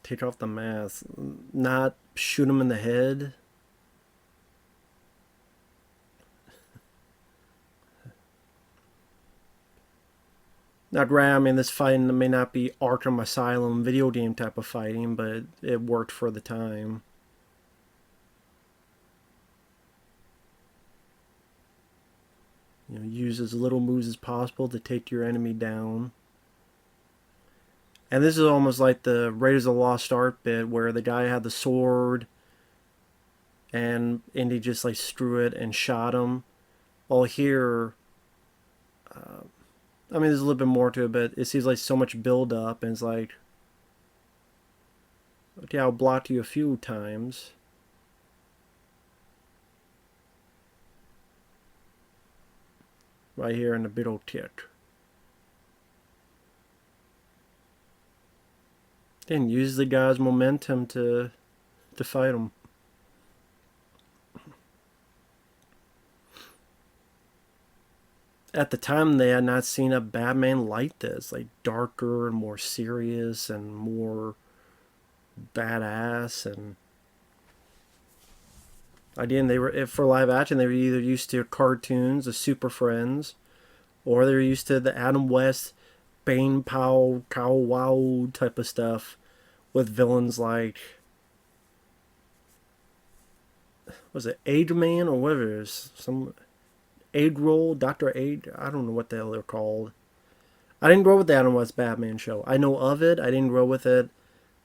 S1: Take off the mask. Not shoot him in the head. Now, granted, I mean, this fighting may not be Arkham Asylum video game type of fighting, but it worked for the time. Use as little moves as possible to take your enemy down. And this is almost like the Raiders of the Lost Ark bit where the guy had the sword and Indy just like screw it and shot him. Well, here, I mean, there's a little bit more to it, but it seems like so much build up, and it's like, okay, I'll block you a few times. Right here in the middle tick. Then use the guy's momentum to fight him. At the time, they had not seen a Batman like this, like darker and more serious and more badass. And again, they were, for live action, they were either used to cartoons, the Super Friends, or they were used to the Adam West, Bane Pow Cow Wow type of stuff with villains like, was it Eggman or whatever it is, some Egg Roll, Dr. Egg, I don't know what the hell they're called. I didn't grow with the Adam West Batman show. I know of it, I didn't grow with it.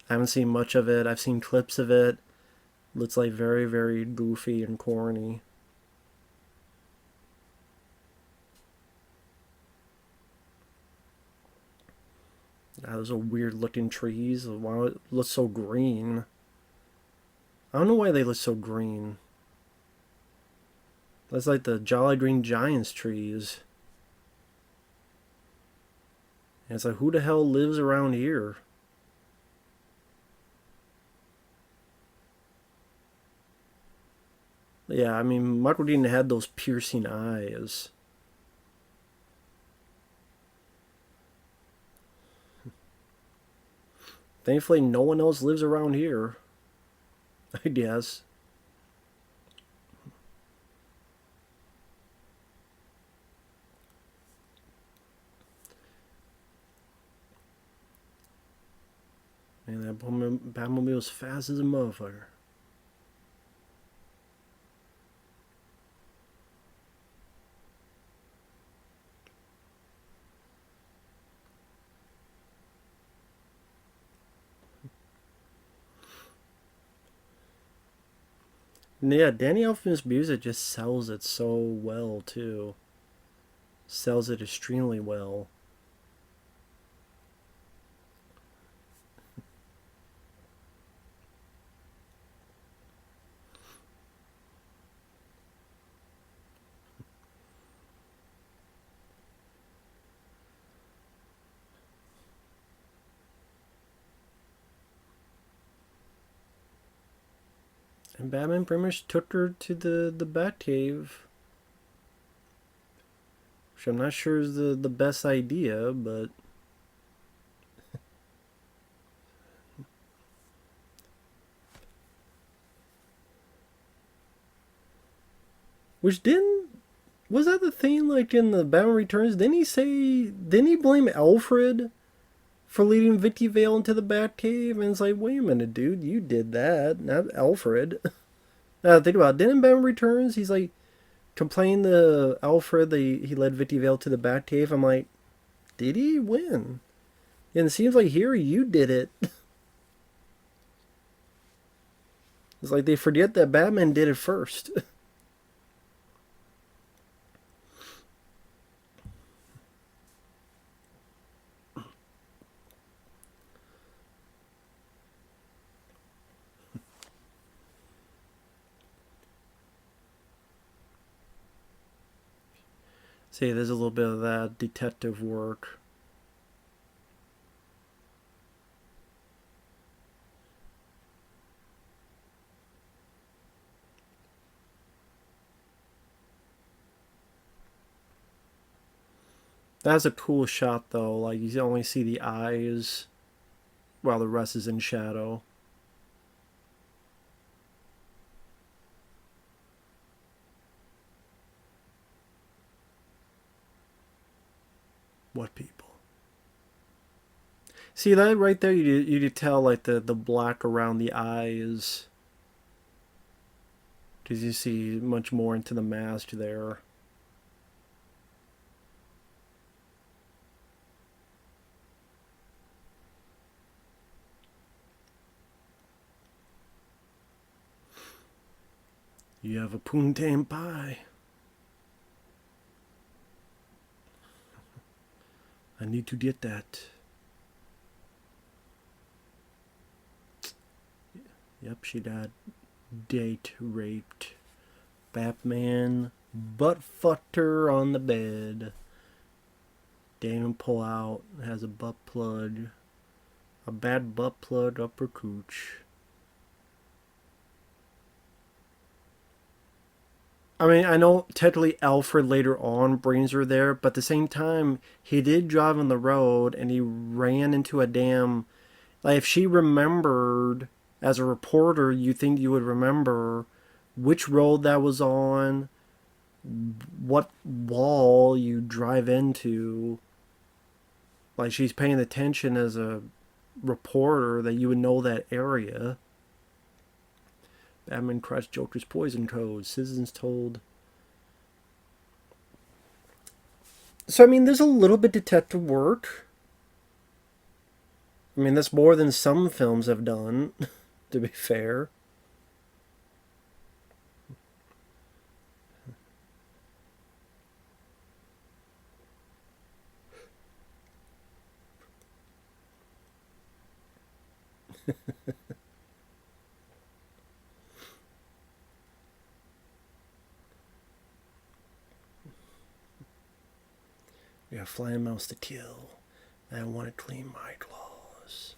S1: I haven't seen much of it. I've seen clips of it. Looks like very, very goofy and corny. Those are weird looking trees. Why it looks so green? I don't know why they look so green. That's like the Jolly Green Giants trees. And it's like, who the hell lives around here? Yeah, I mean, Michael Keaton had those piercing eyes. Thankfully, no one else lives around here, I guess. Man, that Batmobile's fast as a motherfucker. Yeah, Danny Elfman's music just sells it so well, too. Sells it extremely well. And Batman pretty much took her to the Batcave. Which I'm not sure is the best idea, but... Which didn't... Was that the thing, like, in the Batman Returns? Didn't he say... Didn't he blame Alfred for leading Vicki Vale into the Batcave? And it's like, wait a minute, dude. You did that, not Alfred. Now, think about it. Didn't Batman Returns, he's like... Complained to Alfred that he led Vicki Vale to the Batcave. I'm like, did he win? And it seems like here you did it. It's like they forget that Batman did it first. See, there's a little bit of that detective work. That's a cool shot, though. Like, you only see the eyes while the rest is in shadow. What people? See that right there? You could tell, like, the black around the eyes. Because you see much more into the mask there. You have a poontang pie. I need to get that. Yep, she got date raped. Batman butt fucked her on the bed. Damon pull out, has a butt plug. A bad butt plug up her cooch. I mean, I know technically Alfred later on brings her there, but at the same time, he did drive on the road and he ran into a damn... Like, if she remembered, as a reporter, you think you would remember which road that was on, what wall you drive into. Like, she's paying attention as a reporter that you would know that area. Batman crushed Joker's poison code. Citizens told. So, I mean, there's a little bit detective work. I mean, that's more than some films have done, to be fair. We have flying mouse to kill. I want to clean my claws.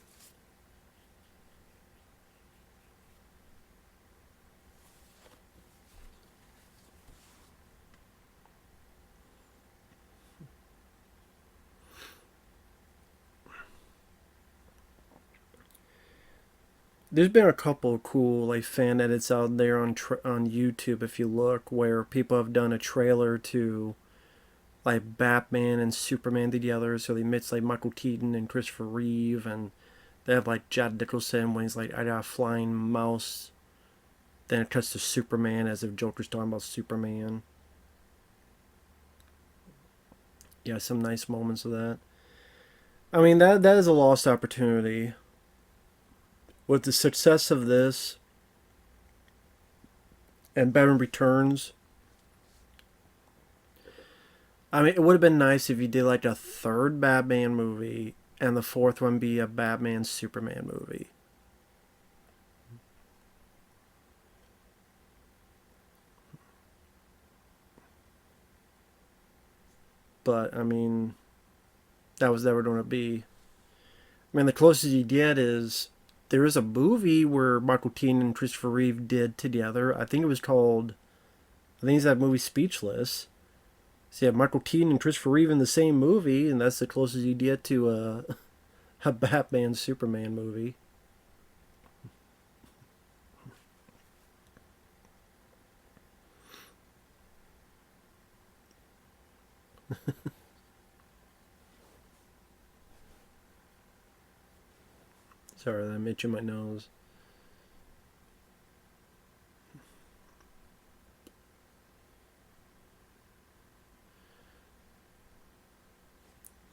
S1: There's been a couple of cool like fan edits out there on YouTube if you look, where people have done a trailer to like Batman and Superman together. So they mix like Michael Keaton and Christopher Reeve, and they have like Jack Nicholson when he's like, I got a flying mouse. Then it cuts to Superman as if Joker's talking about Superman. Yeah, some nice moments of that. I mean, that is a lost opportunity. With the success of this and Batman Returns, I mean, it would have been nice if you did like a third Batman movie and the fourth one be a Batman Superman movie. But, I mean, that was never going to be. I mean, the closest you get is there is a movie where Michael Keaton and Christopher Reeve did together. I think it was called, I think it's that movie Speechless. So you have Michael Keaton and Christopher Reeve in the same movie, and that's the closest you get to a Batman Superman movie. Sorry, I'm itching my nose.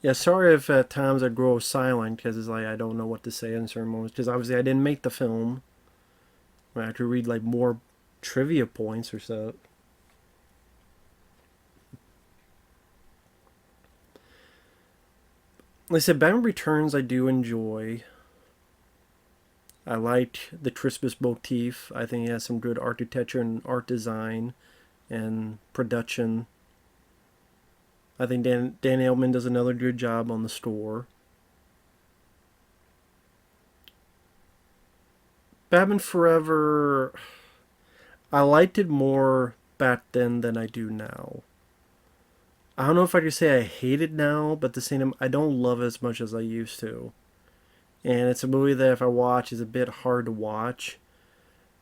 S1: Yeah, sorry if at times I grow silent because it's like I don't know what to say in certain moments. Because obviously I didn't make the film. I have to read like more trivia points or so. Like I said, Batman Returns I do enjoy. I like the Christmas motif. I think it has some good architecture and art design and production. I think Dan Elfman does another good job on the score. Batman Forever, I liked it more back then than I do now. I don't know if I could say I hate it now, but at the same time, I don't love it as much as I used to. And it's a movie that if I watch is a bit hard to watch.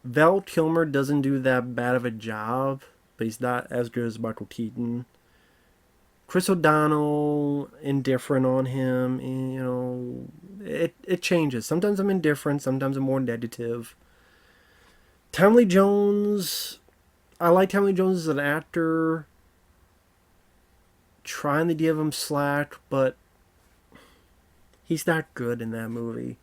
S1: Val Kilmer doesn't do that bad of a job, but he's not as good as Michael Keaton. Chris O'Donnell, indifferent on him. And, you know, it changes. Sometimes I'm indifferent, sometimes I'm more negative. Tommy Lee Jones, I like Tommy Lee Jones as an actor. Trying to give him slack, but he's not good in that movie.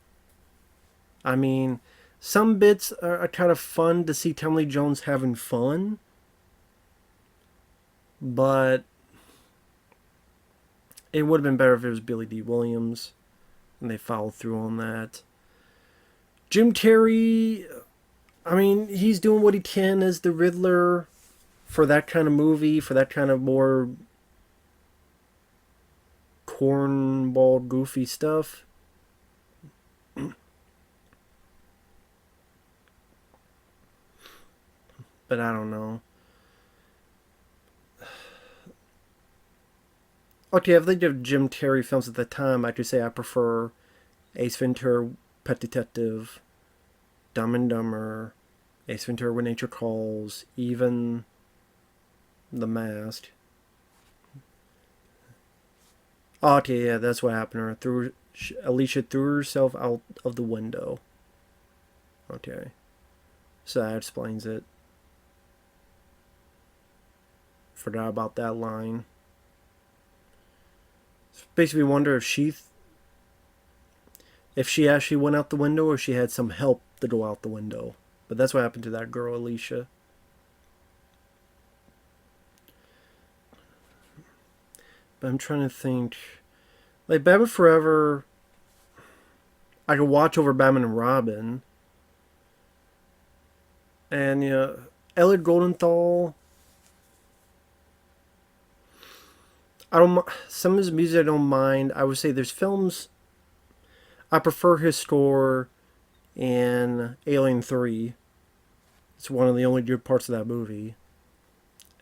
S1: I mean, some bits are kind of fun to see Tommy Lee Jones having fun, but it would have been better if it was Billy Dee Williams, and they followed through on that. Jim Carrey, I mean, he's doing what he can as the Riddler for that kind of movie, for that kind of more cornball, goofy stuff. But I don't know. Okay, if they did Jim Carrey films at the time, I could say I prefer Ace Ventura, Pet Detective, Dumb and Dumber, Ace Ventura When Nature Calls, even The Mask. Okay, yeah, that's what happened to her. Alicia threw herself out of the window. Okay. So that explains it. Forgot about that line. Basically wonder if she actually went out the window or if she had some help to go out the window. But that's what happened to that girl, Alicia. But I'm trying to think. Like, Batman Forever, I could watch over Batman and Robin. And, you know, Elliot Goldenthal, some of his music I don't mind. I would say there's films I prefer his score in Alien 3. It's one of the only good parts of that movie.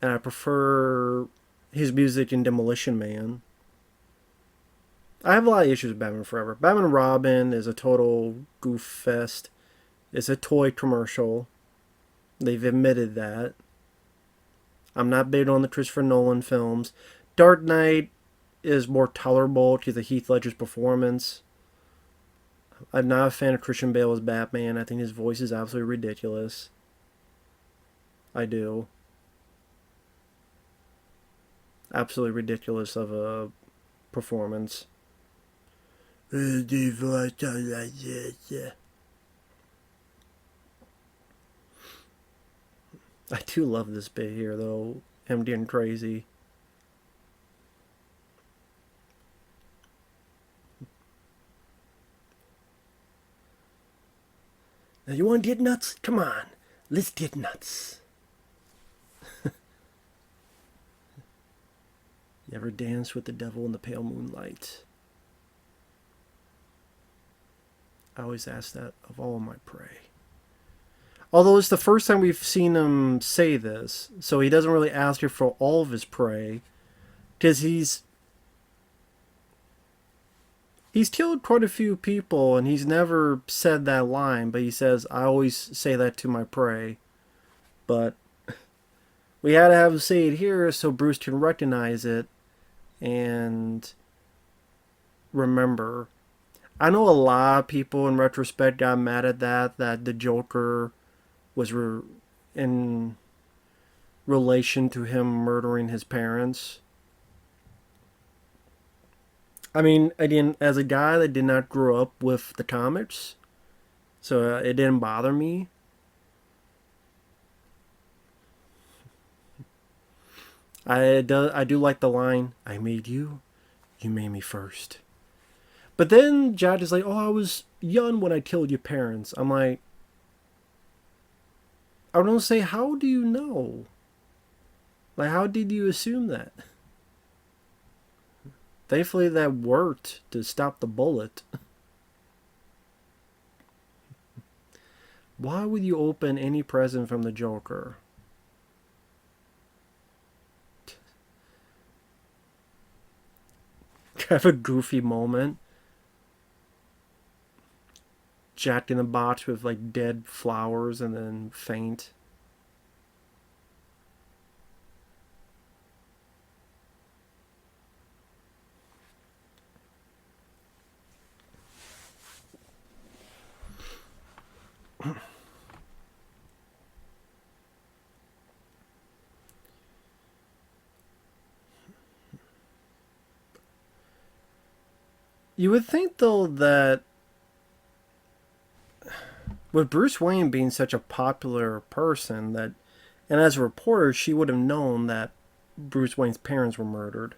S1: And I prefer his music in Demolition Man. I have a lot of issues with Batman Forever. Batman and Robin is a total goof fest. It's a toy commercial. They've admitted that. I'm not big on the Christopher Nolan films. Dark Knight is more tolerable because of Heath Ledger's performance. I'm not a fan of Christian Bale as Batman. I think his voice is absolutely ridiculous. I do. Absolutely ridiculous of a performance. I do love this bit here, though. Him getting crazy. Now, you want to get nuts? Come on. Let's get nuts. You ever dance with the devil in the pale moonlight? I always ask that of all my prey. Although it's the first time we've seen him say this, so he doesn't really ask it for all of his prey, because he's killed quite a few people, and he's never said that line, but he says, I always say that to my prey. But we had to have him say it here so Bruce can recognize it and remember. I know a lot of people in retrospect got mad at that the Joker was in relation to him murdering his parents. I mean, again, as a guy that did not grow up with the comics, so it didn't bother me. I do like the line, I made you, you made me first. But then Jack is like, oh, I was young when I killed your parents. I'm like, I don't say, how do you know? Like, how did you assume that? Thankfully, that worked to stop the bullet. Why would you open any present from the Joker? Kind of a goofy moment. Jack in the Box with like dead flowers and then faint. You would think though that with Bruce Wayne being such a popular person that, and as a reporter, she would have known that Bruce Wayne's parents were murdered.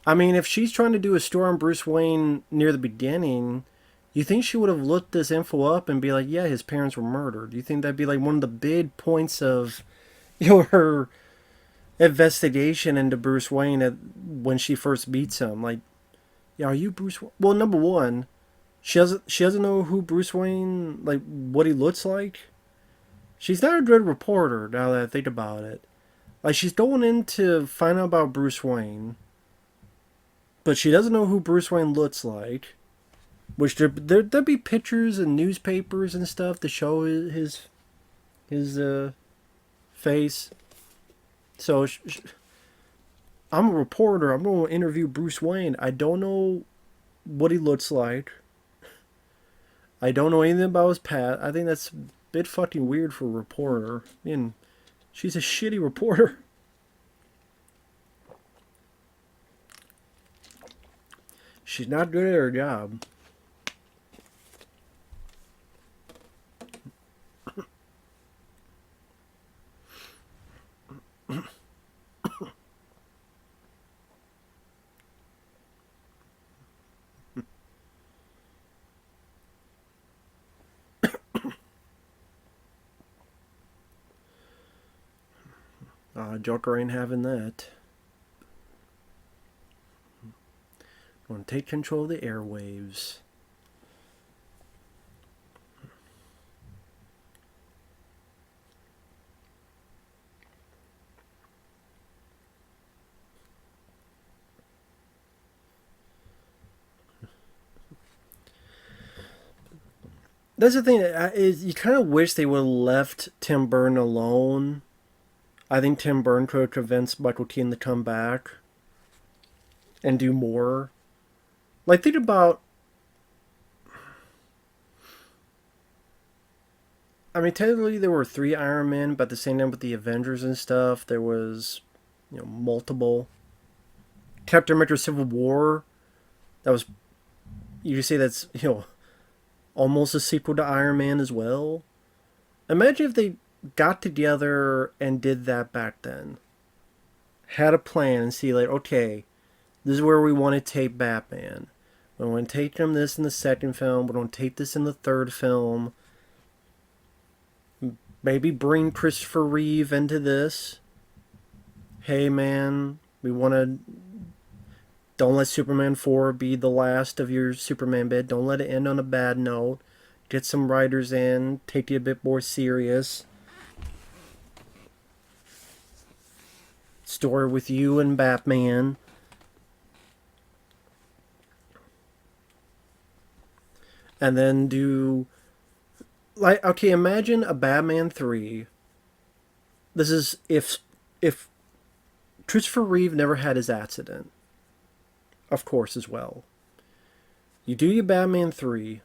S1: I mean, if she's trying to do a story on Bruce Wayne near the beginning, you think she would have looked this info up and be like, yeah, his parents were murdered. You think that'd be like one of the big points of her investigation into Bruce Wayne when she first meets him? Like, yeah, are you Bruce Wayne? Well, number one, she doesn't know who Bruce Wayne, like what he looks like. She's not a good reporter now that I think about it. Like, she's going in to find out about Bruce Wayne, but she doesn't know who Bruce Wayne looks like. Which there'd be pictures and newspapers and stuff to show his face. So I'm a reporter. I'm going to interview Bruce Wayne. I don't know what he looks like. I don't know anything about his past. I think that's a bit fucking weird for a reporter. I mean, she's a shitty reporter. She's not good at her job. Joker ain't having that. Want to take control of the airwaves. That's the thing, is you kind of wish they would have left Tim Burton alone. I think Tim Burton could have convinced Michael Keaton to come back and do more. Like, think about... I mean, technically there were 3 Iron Men, but at the same time with the Avengers and stuff, there was, multiple. Captain America Civil War, that was... You could say that's, almost a sequel to Iron Man as well. Imagine if they got together and did that back then. Had a plan and see, like, okay, this is where we want to take Batman. We want to take him this in the second film. We want to take this in the third film. Maybe bring Christopher Reeve into this. Hey, man, we want to Don't let Superman 4 be the last of your Superman bit. Don't let it end on a bad note. Get some writers in. Take it a bit more serious. Story with you and Batman. And then do... like, okay, imagine a Batman 3. This is if Christopher Reeve never had his accident. Of course, as well. You do your Batman 3.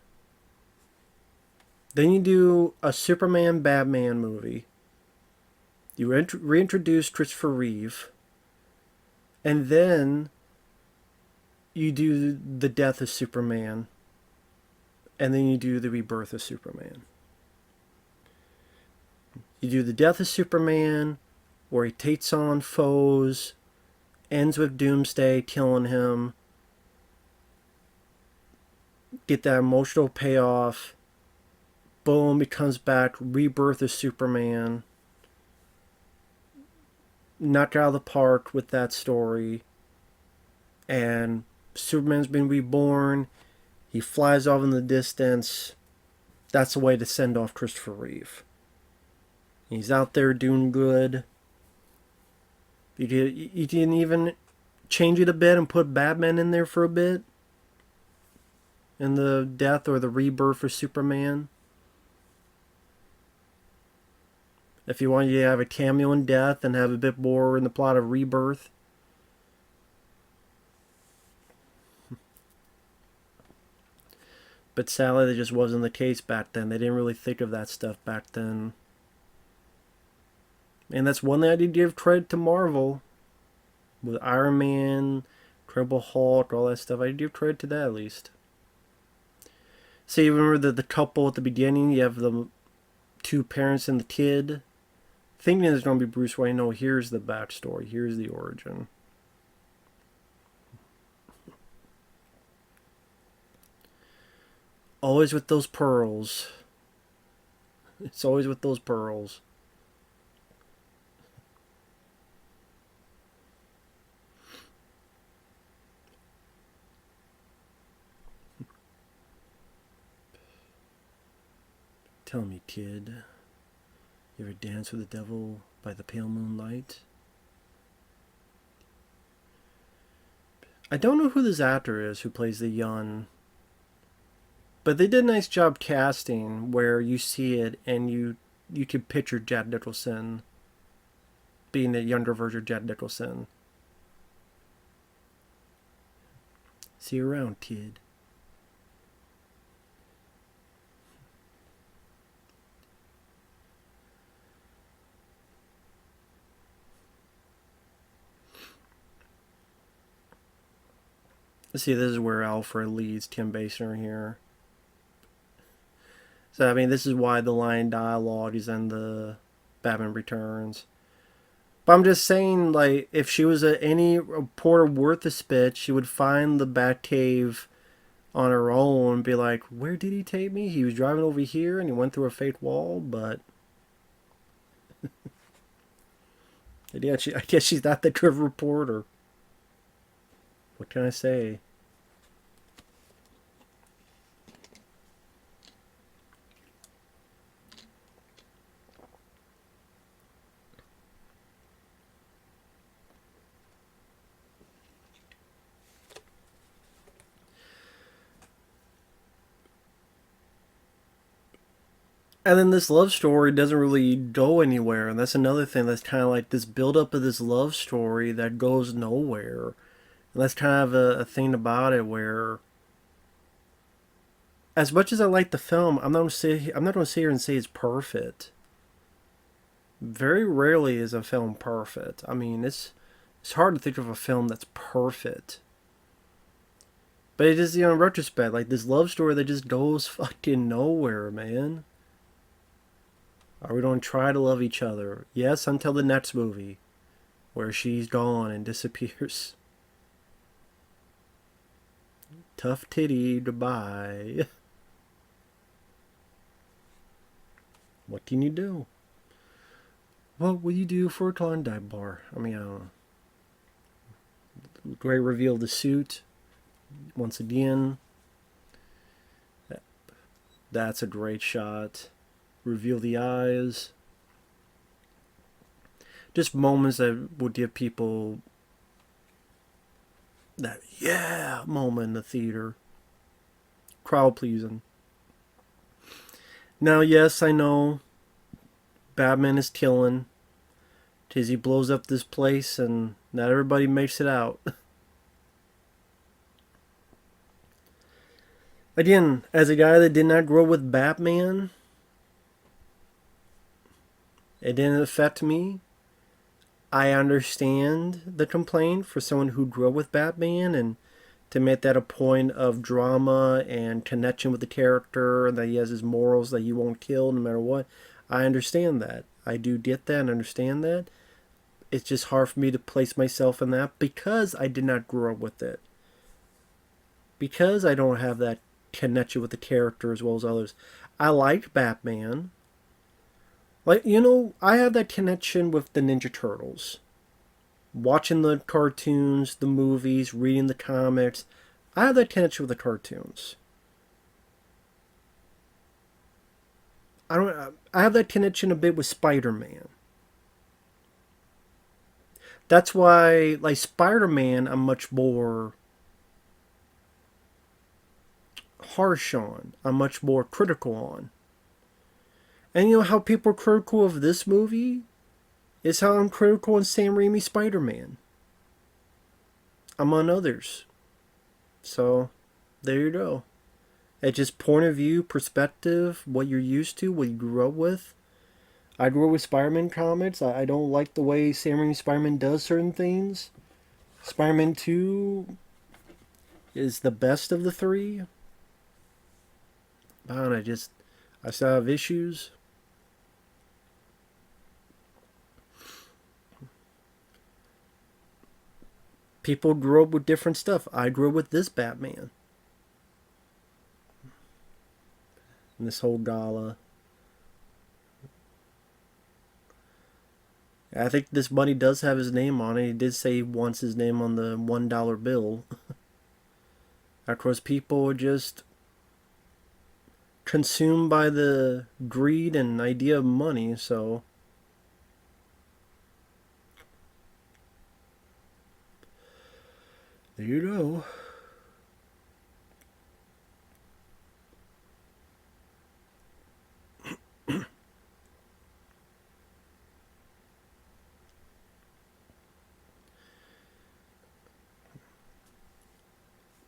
S1: Then you do a Superman Batman movie. You reintroduce Christopher Reeve. And then you do the death of Superman. And then you do the rebirth of Superman. You do the death of Superman, where he takes on foes, ends with Doomsday killing him. Get that emotional payoff. Boom, he comes back. Rebirth of Superman. Knock out of the park with that story. And Superman's been reborn. He flies off in the distance. That's the way to send off Christopher Reeve. He's out there doing good. You didn't even change it a bit and put Batman in there for a bit? In the death or the rebirth of Superman? If you want you to have a cameo in death and have a bit more in the plot of rebirth. But sadly, that just wasn't the case back then. They didn't really think of that stuff back then. And that's one thing I did give credit to Marvel. With Iron Man, Incredible Hulk, all that stuff. I did give credit to that at least. See, you remember the couple at the beginning? You have the two parents and the kid. Thinking it's going to be Bruce Wayne. No, here's the backstory. Here's the origin. Always with those pearls. It's always with those pearls. Tell me, kid, you ever dance with the devil by the pale moonlight? I don't know who this actor is who plays the young, but they did a nice job casting where you see it and you could picture Jack Nicholson being a younger version of Jack Nicholson. See you around, kid. Let's see, this is where Alfred leads Tim Basinger here. So, I mean, this is why the line dialogue is in the Batman Returns. But I'm just saying, like, if she was any reporter worth a spit, she would find the Batcave on her own and be like, where did he take me? He was driving over here and he went through a fake wall, but... I guess she's not that good of a reporter. What can I say? And then this love story doesn't really go anywhere, and that's another thing that's kind of like this build-up of this love story that goes nowhere. And that's kind of a thing about it where, as much as I like the film, I'm not going to sit here and say it's perfect. Very rarely is a film perfect. I mean, it's hard to think of a film that's perfect. But it is, in retrospect, like this love story that just goes fucking nowhere, man. Are we going to try to love each other? Yes, until the next movie, where she's gone and disappears. Tough titty, goodbye. What can you do? What will you do for a Klondike bar? I mean, I don't know. Great reveal of the suit. Once again, that's a great shot. Reveal the eyes. Just moments that would give people that yeah moment in the theater. Crowd pleasing. Now, yes, I know Batman is killing. As he blows up this place and not everybody makes it out. Again, as a guy that did not grow up with Batman, it didn't affect me. I understand the complaint for someone who grew up with Batman and to make that a point of drama and connection with the character and that he has his morals that he won't kill no matter what. I understand that. I do get that and understand that. It's just hard for me to place myself in that because I did not grow up with it. Because I don't have that connection with the character as well as others. I liked Batman. Like, you know, I have that connection with the Ninja Turtles. Watching the cartoons, the movies, reading the comics. I have that connection with the cartoons. I have that connection a bit with Spider-Man. That's why, like, Spider-Man, I'm much more harsh on. I'm much more critical on. And you know how people are critical of this movie? Is how I'm critical on Sam Raimi's Spider-Man. Among others. So, there you go. It's just point of view, perspective, what you're used to, what you grew up with. I grew up with Spider-Man comics. I don't like the way Sam Raimi's Spider-Man does certain things. Spider-Man 2 is the best of the three. But I still have issues. People grew up with different stuff. I grew up with this Batman. And this whole gala. I think this money does have his name on it. He did say he wants his name on the $1 bill. Of course, people are just consumed by the greed and idea of money, so there you go.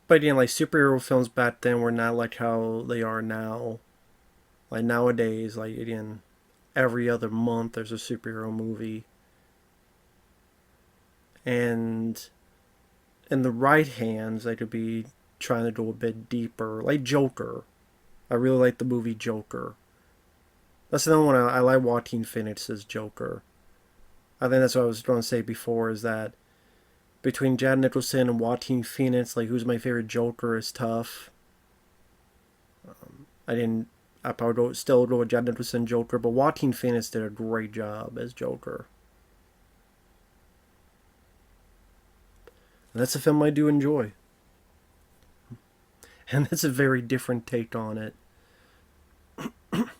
S1: But again, like superhero films back then were not like how they are now. Like nowadays, like again, every other month there's a superhero movie. And in the right hands, they could be trying to go a bit deeper. Like Joker. I really like the movie Joker. That's another one I like Joaquin Phoenix's Joker. I think that's what I was going to say before is that between Jack Nicholson and Joaquin Phoenix, like who's my favorite Joker is tough. I probably still go with Jack Nicholson Joker, but Joaquin Phoenix did a great job as Joker. And that's a film I do enjoy. And that's a very different take on it. I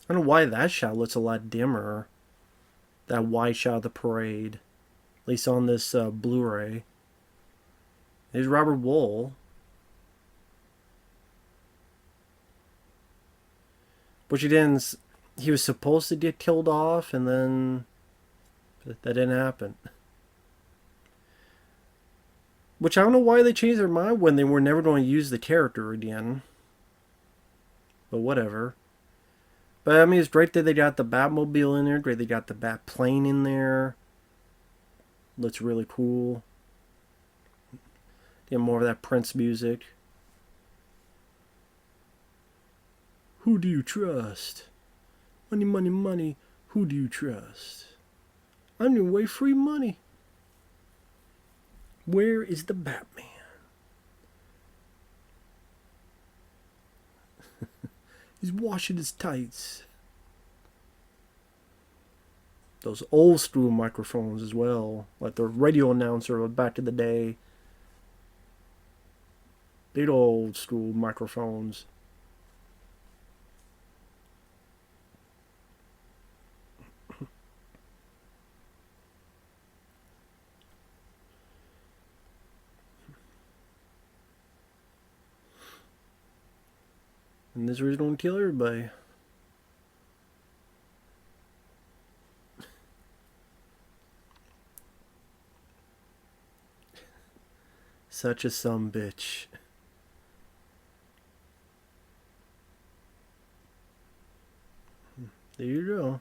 S1: don't know why that shot looks a lot dimmer. That wide shot of the parade. At least on this Blu-ray. There's Robert Wuhl. Which he was supposed to get killed off and then that didn't happen. Which I don't know why they changed their mind when they were never going to use the character again. But whatever. But I mean, it's great that they got the Batmobile in there. Great they got the Bat plane in there. Looks really cool. Get more of that Prince music. Who do you trust? Money, money, money. Who do you trust? I'm giving away free money. Where is the Batman? He's washing his tights. Those old school microphones as well, like the radio announcer of back in the day. Big old school microphones. And this was going to kill everybody. Such a sumbitch. There you go.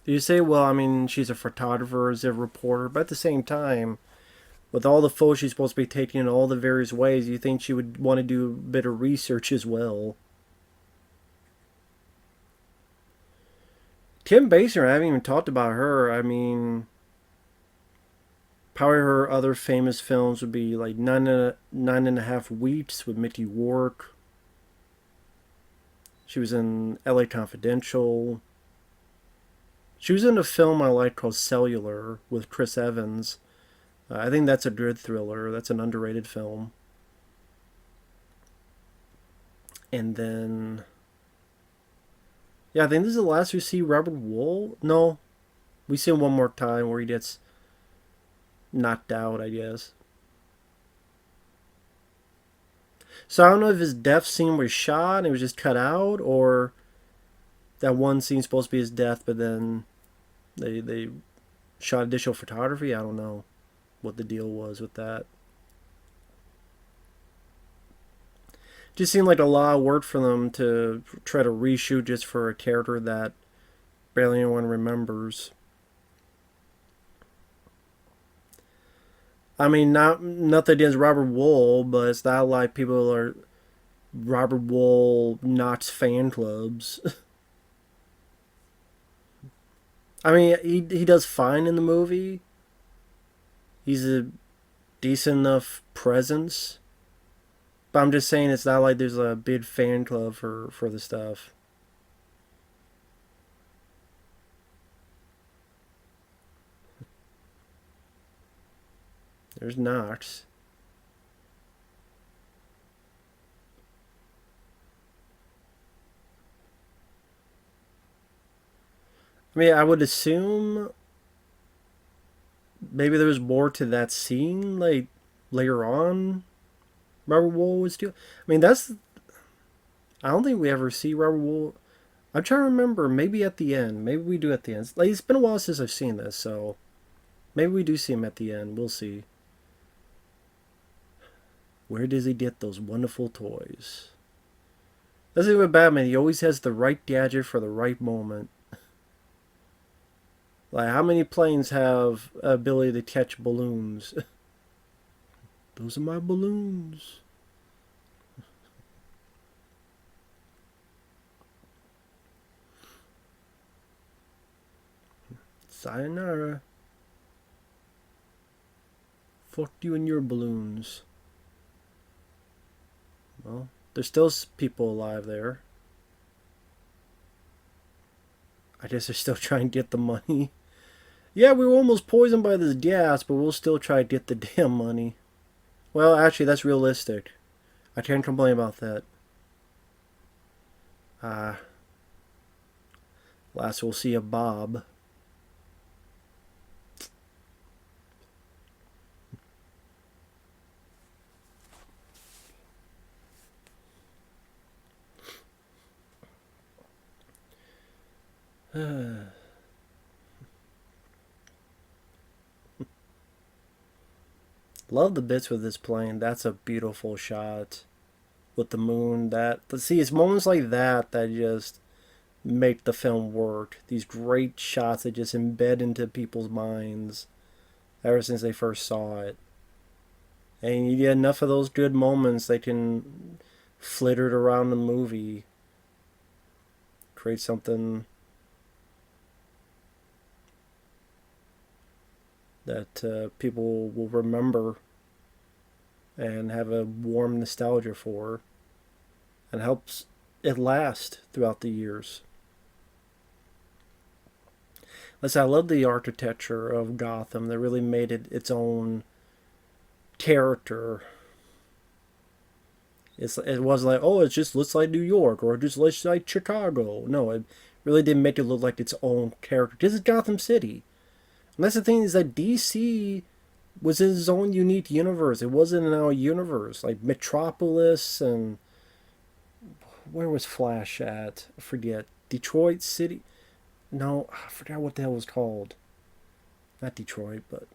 S1: You say, well, I mean, she's a photographer, is a reporter, but at the same time, with all the photos she's supposed to be taking in all the various ways, you think she would want to do a bit of research as well. Kim Basinger, I haven't even talked about her. I mean, probably her other famous films would be like Nine and a Half Weeks with Mickey Rourke. She was in L.A. Confidential. She was in a film I like called Cellular with Chris Evans. I think that's a good thriller. That's an underrated film. And then, yeah, I think this is the last we see Robert Wuhl. No, we see him one more time where he gets knocked out, I guess. So I don't know if his death scene was shot and it was just cut out, or that one scene's supposed to be his death, but then they shot additional photography. I don't know what the deal was with that. Just seemed like a lot of work for them to try to reshoot just for a character that barely anyone remembers. I mean, not nothing against Robert Wuhl, but it's not like people are Robert Wuhl Knox fan clubs. I mean, he does fine in the movie. He's a decent enough presence. But I'm just saying it's not like there's a big fan club for the stuff. There's Knox. I mean, I would assume maybe there was more to that scene, like later on. Robert Wuhl was still. I mean, that's. I don't think we ever see Robert Wuhl. I'm trying to remember. Maybe at the end. Maybe we do at the end. Like, it's been a while since I've seen this, so maybe we do see him at the end. We'll see. Where does he get those wonderful toys? That's the thing with Batman. He always has the right gadget for the right moment. Like, how many planes have ability to catch balloons? Those are my balloons. Sayonara. Fuck you and your balloons. Well, there's still people alive there. I guess they're still trying to get the money. Yeah, we were almost poisoned by this gas, but we'll still try to get the damn money. Well, actually, that's realistic. I can't complain about that. Last we'll see a Bob. Love the bits with this plane. That's a beautiful shot with the moon. That, see, it's moments like that that just make the film work. These great shots that just embed into people's minds ever since they first saw it. And you get enough of those good moments, they can flitter it around the movie, create something that people will remember and have a warm nostalgia for, and helps it last throughout the years. Listen, I love the architecture of Gotham. They really made it its own character. It wasn't like, oh, it just looks like New York or it just looks like Chicago. No, it really did make it look like its own character. This is Gotham City. And that's the thing, is that DC was in its own unique universe. It wasn't in our universe. Like Metropolis and where was Flash at? I forget. Detroit City? No, I forgot what the hell it was called. Not Detroit, but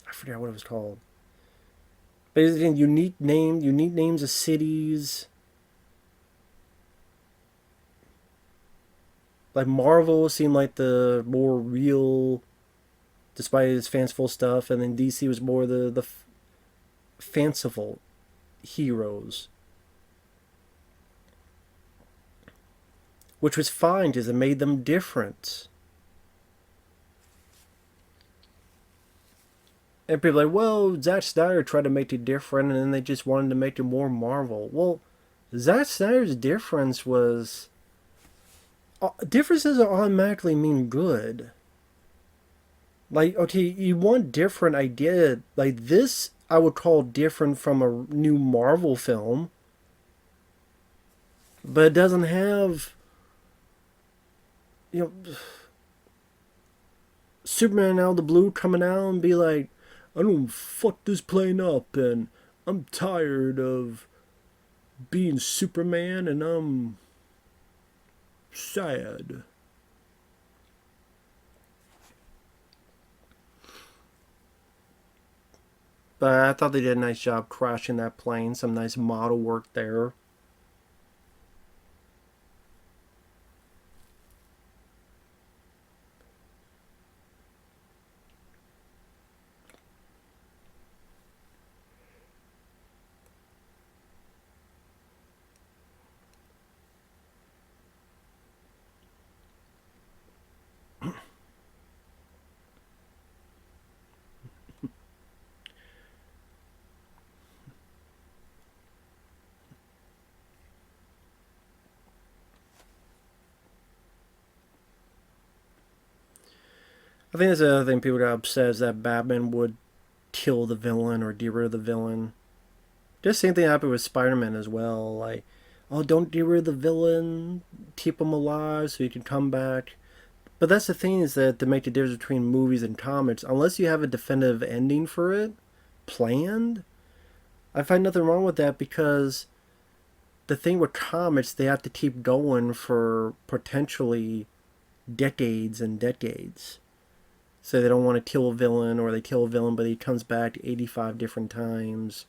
S1: I forgot what it was called. But again, unique names of cities. Like Marvel seemed like the more real, despite its fanciful stuff, and then DC was more the fanciful heroes, which was fine because it made them different. And people are like, well, Zack Snyder tried to make it different, and then they just wanted to make it more Marvel. Well, Zack Snyder's difference was... differences automatically mean good. Like, okay, you want different idea. Like, this I would call different from a new Marvel film. But it doesn't have... You know... Superman out of the blue coming out and be like, I don't fuck this plane up, and I'm tired of being Superman, and I'm sad. But I thought they did a nice job crashing that plane. Some nice model work there. I think that's the other thing people got upset, is that Batman would kill the villain or get rid of the villain. Just same thing happened with Spider-Man as well. Like, oh, don't get rid of the villain, keep him alive so he can come back. But that's the thing, is that to make the difference between movies and comics, unless you have a definitive ending for it, planned, I find nothing wrong with that, because the thing with comics, they have to keep going for potentially decades and decades. So they don't want to kill a villain, or they kill a villain but he comes back 85 different times.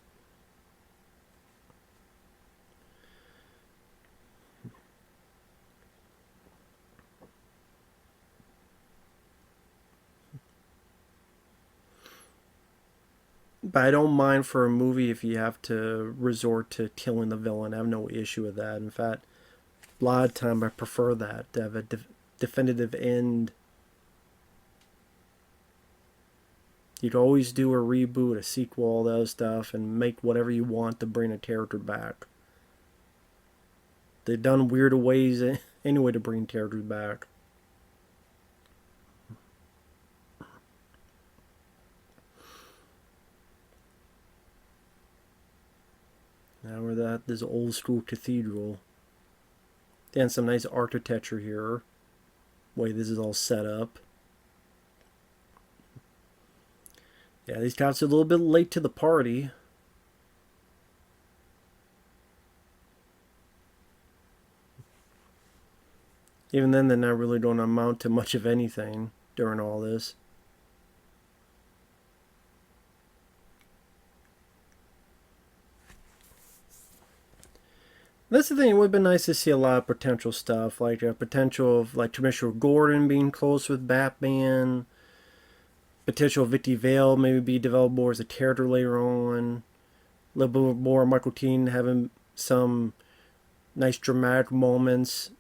S1: But I don't mind for a movie if you have to resort to killing the villain. I have no issue with that. In fact, a lot of time I prefer that, to have a definitive end. You can always do a reboot, a sequel, all that stuff, and make whatever you want to bring a character back. They've done weird ways anyway to bring characters back. Now we're at this old school cathedral. And some nice architecture here. Way this is all set up. Yeah, these cops are a little bit late to the party. Even then, they're not really going to amount to much of anything during all this. That's the thing. It would have been nice to see a lot of potential stuff, like a potential of like Commissioner Gordon being close with Batman. Potential Vicki Vale maybe be developed more as a character later on. A little bit more Michael Keaton having some nice dramatic moments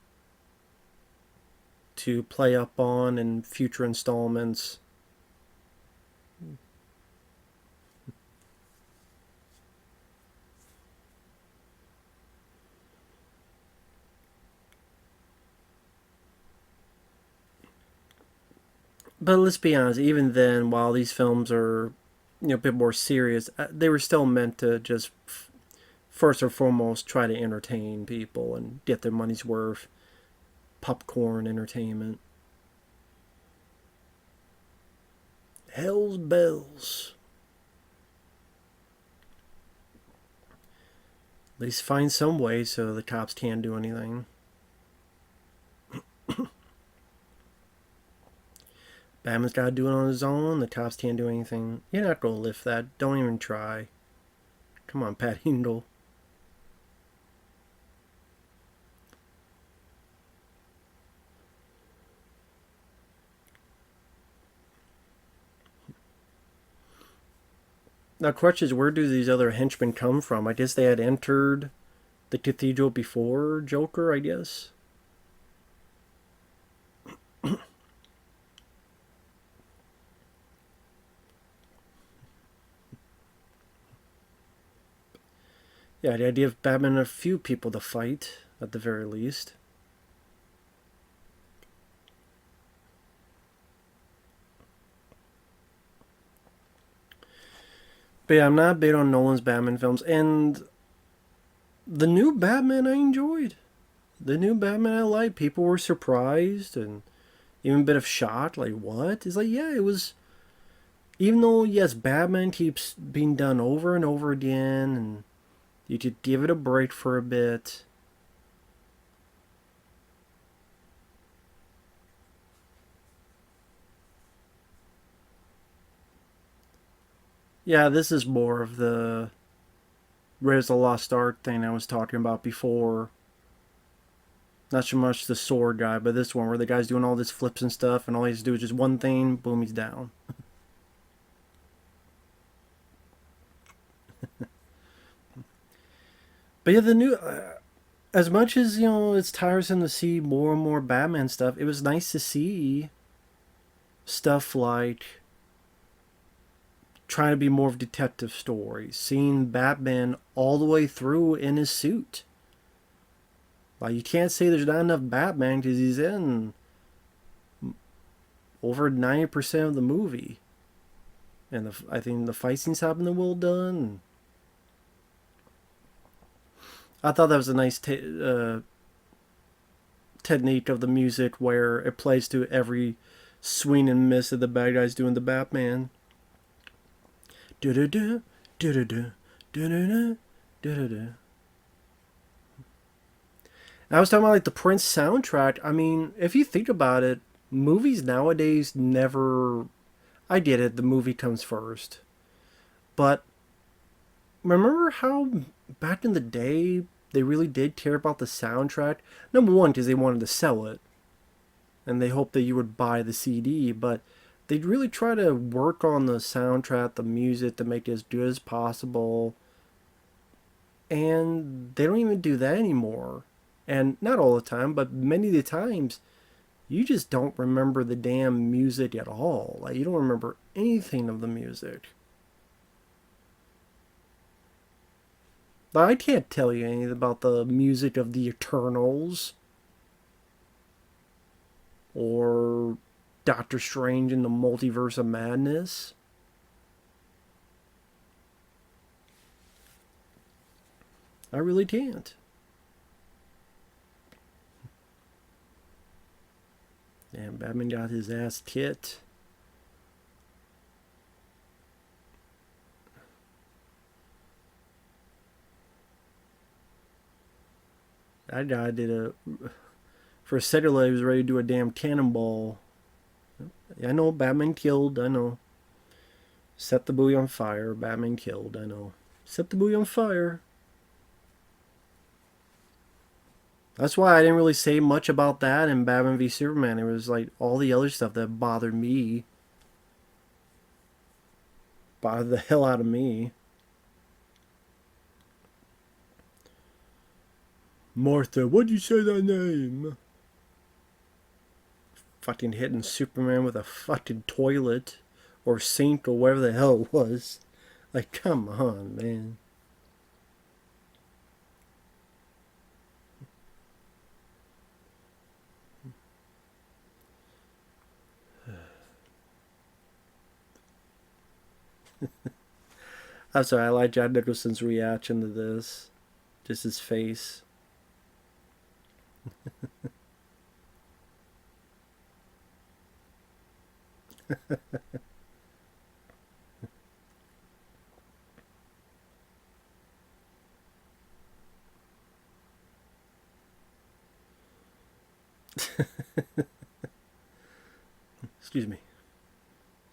S1: to play up on in future installments. But let's be honest, even then, while these films are, a bit more serious, they were still meant to just first and foremost try to entertain people and get their money's worth. Popcorn entertainment. Hell's bells. At least find some way so the cops can't do anything. Batman's got to do it on his own. The cops can't do anything. You're not going to lift that. Don't even try. Come on, Pat Hingle. Now, the question is, where do these other henchmen come from? I guess they had entered the cathedral before Joker, I guess. Yeah, the idea of Batman and a few people to fight, at the very least. But yeah, I'm not big on Nolan's Batman films. And the new Batman I enjoyed. The new Batman I liked. People were surprised and even a bit of shock. Like, what? It's like, yeah, it was... Even though, yes, Batman keeps being done over and over again, and you could give it a break for a bit. Yeah, this is more of the Raiders of the Lost Ark thing I was talking about before. Not so much the sword guy, but this one where the guy's doing all this flips and stuff, and all he has to do is just one thing, boom, he's down. But yeah, the new... as much as, it's tiresome to see more and more Batman stuff, it was nice to see stuff like trying to be more of detective stories, seeing Batman all the way through in his suit. Like, you can't say there's not enough Batman because he's in over 90% of the movie. And I think the fight scenes have been well done. I thought that was a nice technique of the music where it plays to every swing and miss that the bad guy's doing the Batman. Do-do-do, do-do-do, do-do-do, do-do-do. I was talking about like the Prince soundtrack. I mean, if you think about it, movies nowadays never... I get it, the movie comes first. But remember how back in the day they really did care about the soundtrack? Number one, because they wanted to sell it. And they hoped that you would buy the CD. But they'd really try to work on the soundtrack, the music, to make it as good as possible. And they don't even do that anymore. And not all the time, but many of the times, you just don't remember the damn music at all. Like, you don't remember anything of the music. Like, I can't tell you anything about the music of the Eternals. Or Doctor Strange in the Multiverse of Madness. I really can't. And Batman got his ass kicked. That guy did a... For a second, he was ready to do a damn cannonball. I know, Batman killed, I know. Set the buoy on fire, Batman killed, I know. Set the buoy on fire. That's why I didn't really say much about that in Batman v Superman. It was like all the other stuff that bothered me. Bothered the hell out of me. Martha, what'd you say that name? Fucking hitting Superman with a fucking toilet or sink or whatever the hell it was. Like, come on, man. I'm sorry, I like Jack Nicholson's reaction to this. Just his face. Excuse me.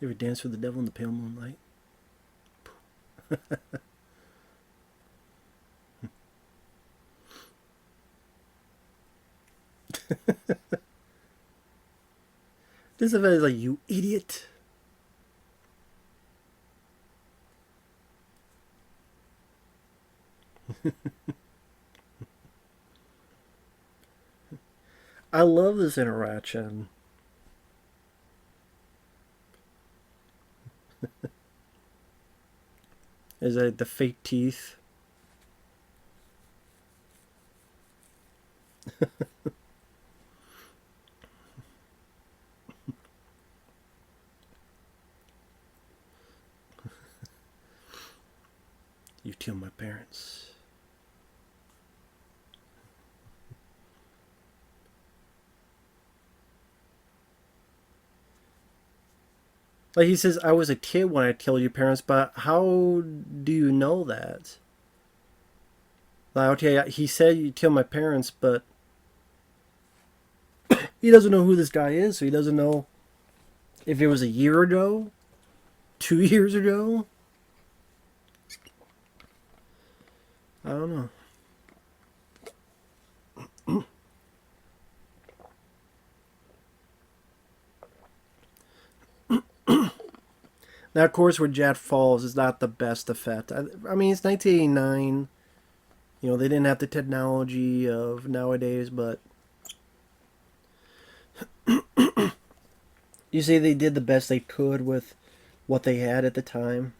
S1: You ever dance with the devil in the pale moonlight? This event is like, you idiot. I love this interaction. Is it the fake teeth? You killed my parents. Like he says, I was a kid when I killed your parents, but how do you know that? Like, okay, he said you killed my parents, but he doesn't know who this guy is, so he doesn't know if it was a year ago, 2 years ago. I don't know. Now, of course, where Jet falls is not the best effect. I mean, it's 1989. You know, they didn't have the technology of nowadays, but you see, they did the best they could with what they had at the time.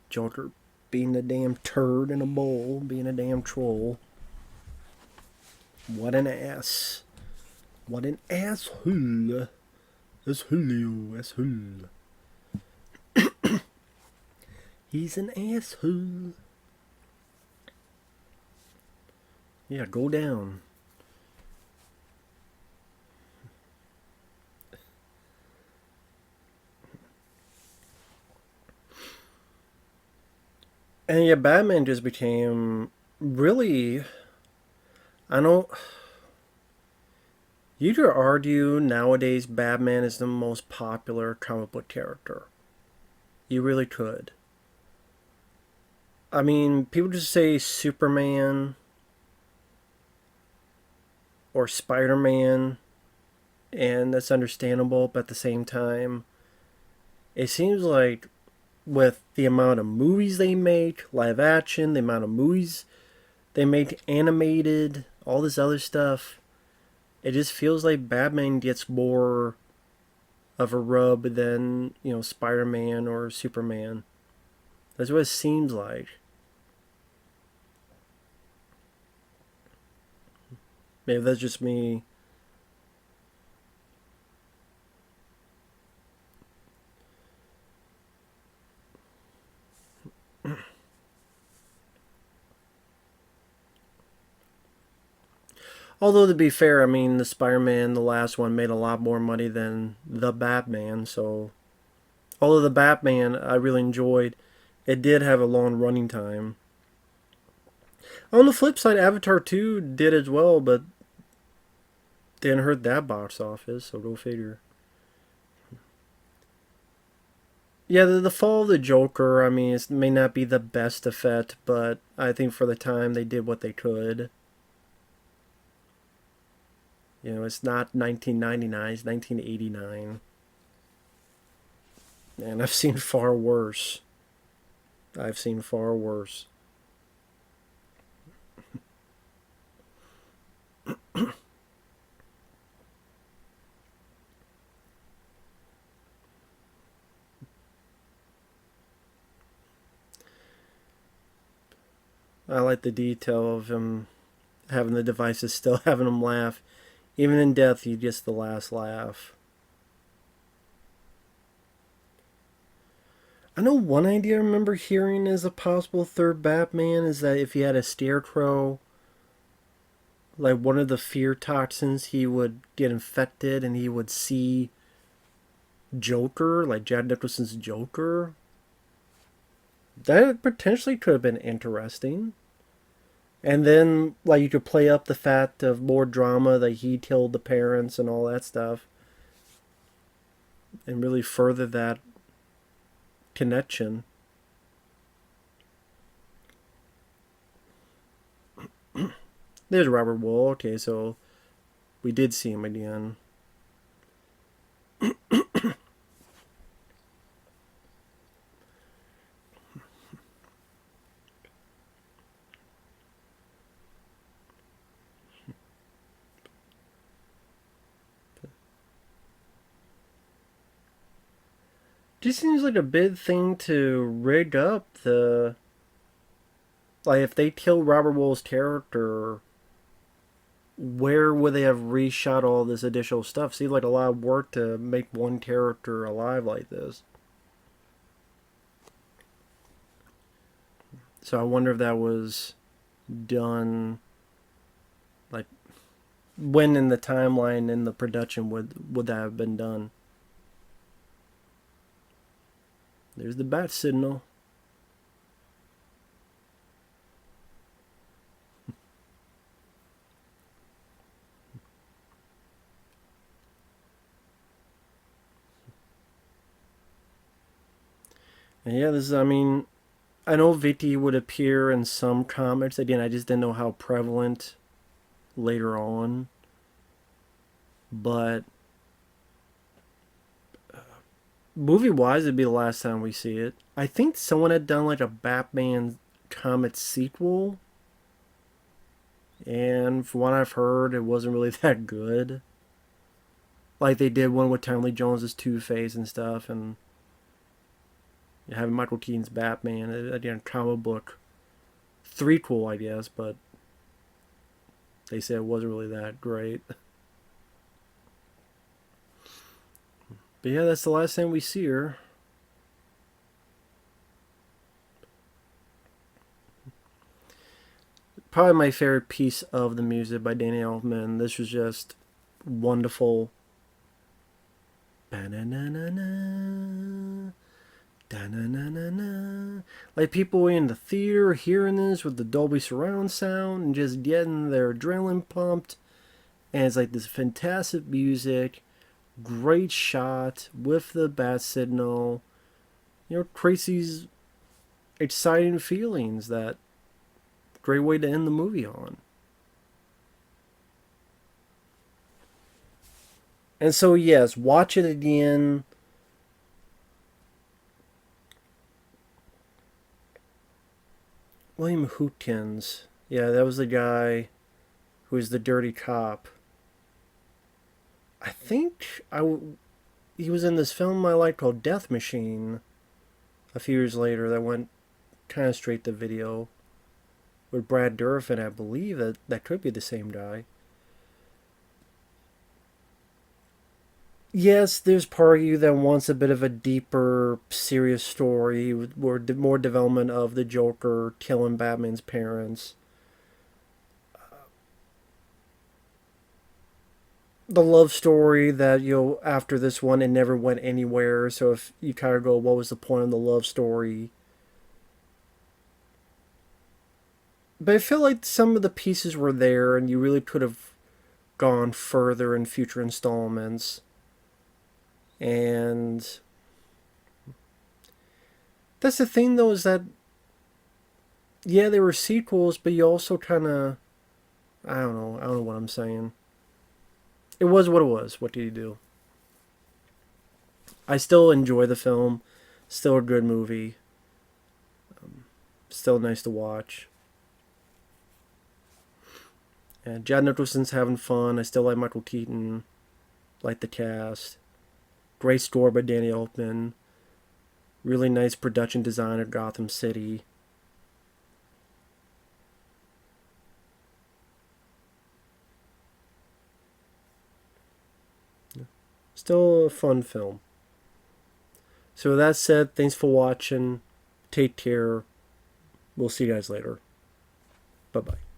S1: Joker being a damn turd in a bowl, being a damn troll. What an ass. What an asshole. Asshole. Asshole. He's an asshole. Yeah, go down. And yeah, Batman just became really. I don't. You could argue nowadays Batman is the most popular comic book character. You really could. I mean, people just say Superman or Spider-Man, and that's understandable, but at the same time, it seems like with the amount of movies they make, live action, the amount of movies they make animated, all this other stuff, it just feels like Batman gets more of a rub than, you know, Spider-Man or Superman. That's what it seems like. Maybe that's just me. Although, to be fair, I mean, the Spider-Man, the last one, made a lot more money than the Batman, so... Although the Batman, I really enjoyed, it did have a long running time. On the flip side, Avatar 2 did as well, but didn't hurt that box office, so go figure. Yeah, the fall of the Joker, I mean, it may not be the best effect, but I think for the time they did what they could. You know, it's not 1999, it's 1989. And I've seen far worse. I've seen far worse. I like the detail of him having the devices still having him laugh. Even in death, he gets the last laugh. I know one idea I remember hearing as a possible third Batman is that if he had a scarecrow, like one of the fear toxins, he would get infected and he would see Joker, like Jack Nicholson's Joker. That potentially could have been interesting. And then, like, you could play up the fact of more drama that he killed the parents and all that stuff. And really further that connection. There's Robert Wuhl. Okay, so we did see him again. Just seems like a big thing to rig up the. Like, if they kill Robert Wuhl's character, where would they have reshot all this additional stuff? Seems like a lot of work to make one character alive like this. So I wonder if that was done, like, when in the timeline in the production would that have been done? There's the bat signal. And yeah, this is, I mean, I know Vicki would appear in some comics. Again, I just didn't know how prevalent later on. But movie wise, it'd be the last time we see it. I think someone had done like a Batman comic sequel. And from what I've heard, it wasn't really that good. Like they did one with Tommy Lee Jones' Two-Face and stuff. And having Michael Keaton's Batman, again, comic book threequel, I guess, but they said it wasn't really that great. But yeah, that's the last time we see her. Probably my favorite piece of the music by Danny Elfman. This was just wonderful. Ba-na-na-na-na. Da-na-na-na-na. Like people in the theater hearing this with the Dolby surround sound and just getting their adrenaline pumped. And it's like this fantastic music, great shot with the bat signal. You know, Tracy's exciting feelings. That great way to end the movie on. And so yes, watch it again. William Hootkins. Yeah, that was the guy who was the dirty cop. I think he was in this film I liked called Death Machine a few years later that went kind of straight to video with Brad Dourif, and I believe that could be the same guy. Yes, there's part of you that wants a bit of a deeper, serious story with more development of the Joker killing Batman's parents. The love story that, you know, after this one, it never went anywhere. So if you kind of go, what was the point of the love story? But I feel like some of the pieces were there, and you really could have gone further in future installments. And that's the thing, though, is that, yeah, they were sequels, but you also kind of, I don't know what I'm saying. It was what it was. What did you do? I still enjoy the film. Still a good movie. Still nice to watch. And Jack Nicholson's having fun. I still like Michael Keaton. Like the cast. Great score by Danny Elfman. Really nice production design of Gotham City. Still a fun film. So with that said, thanks for watching. Take care. We'll see you guys later. Bye-bye.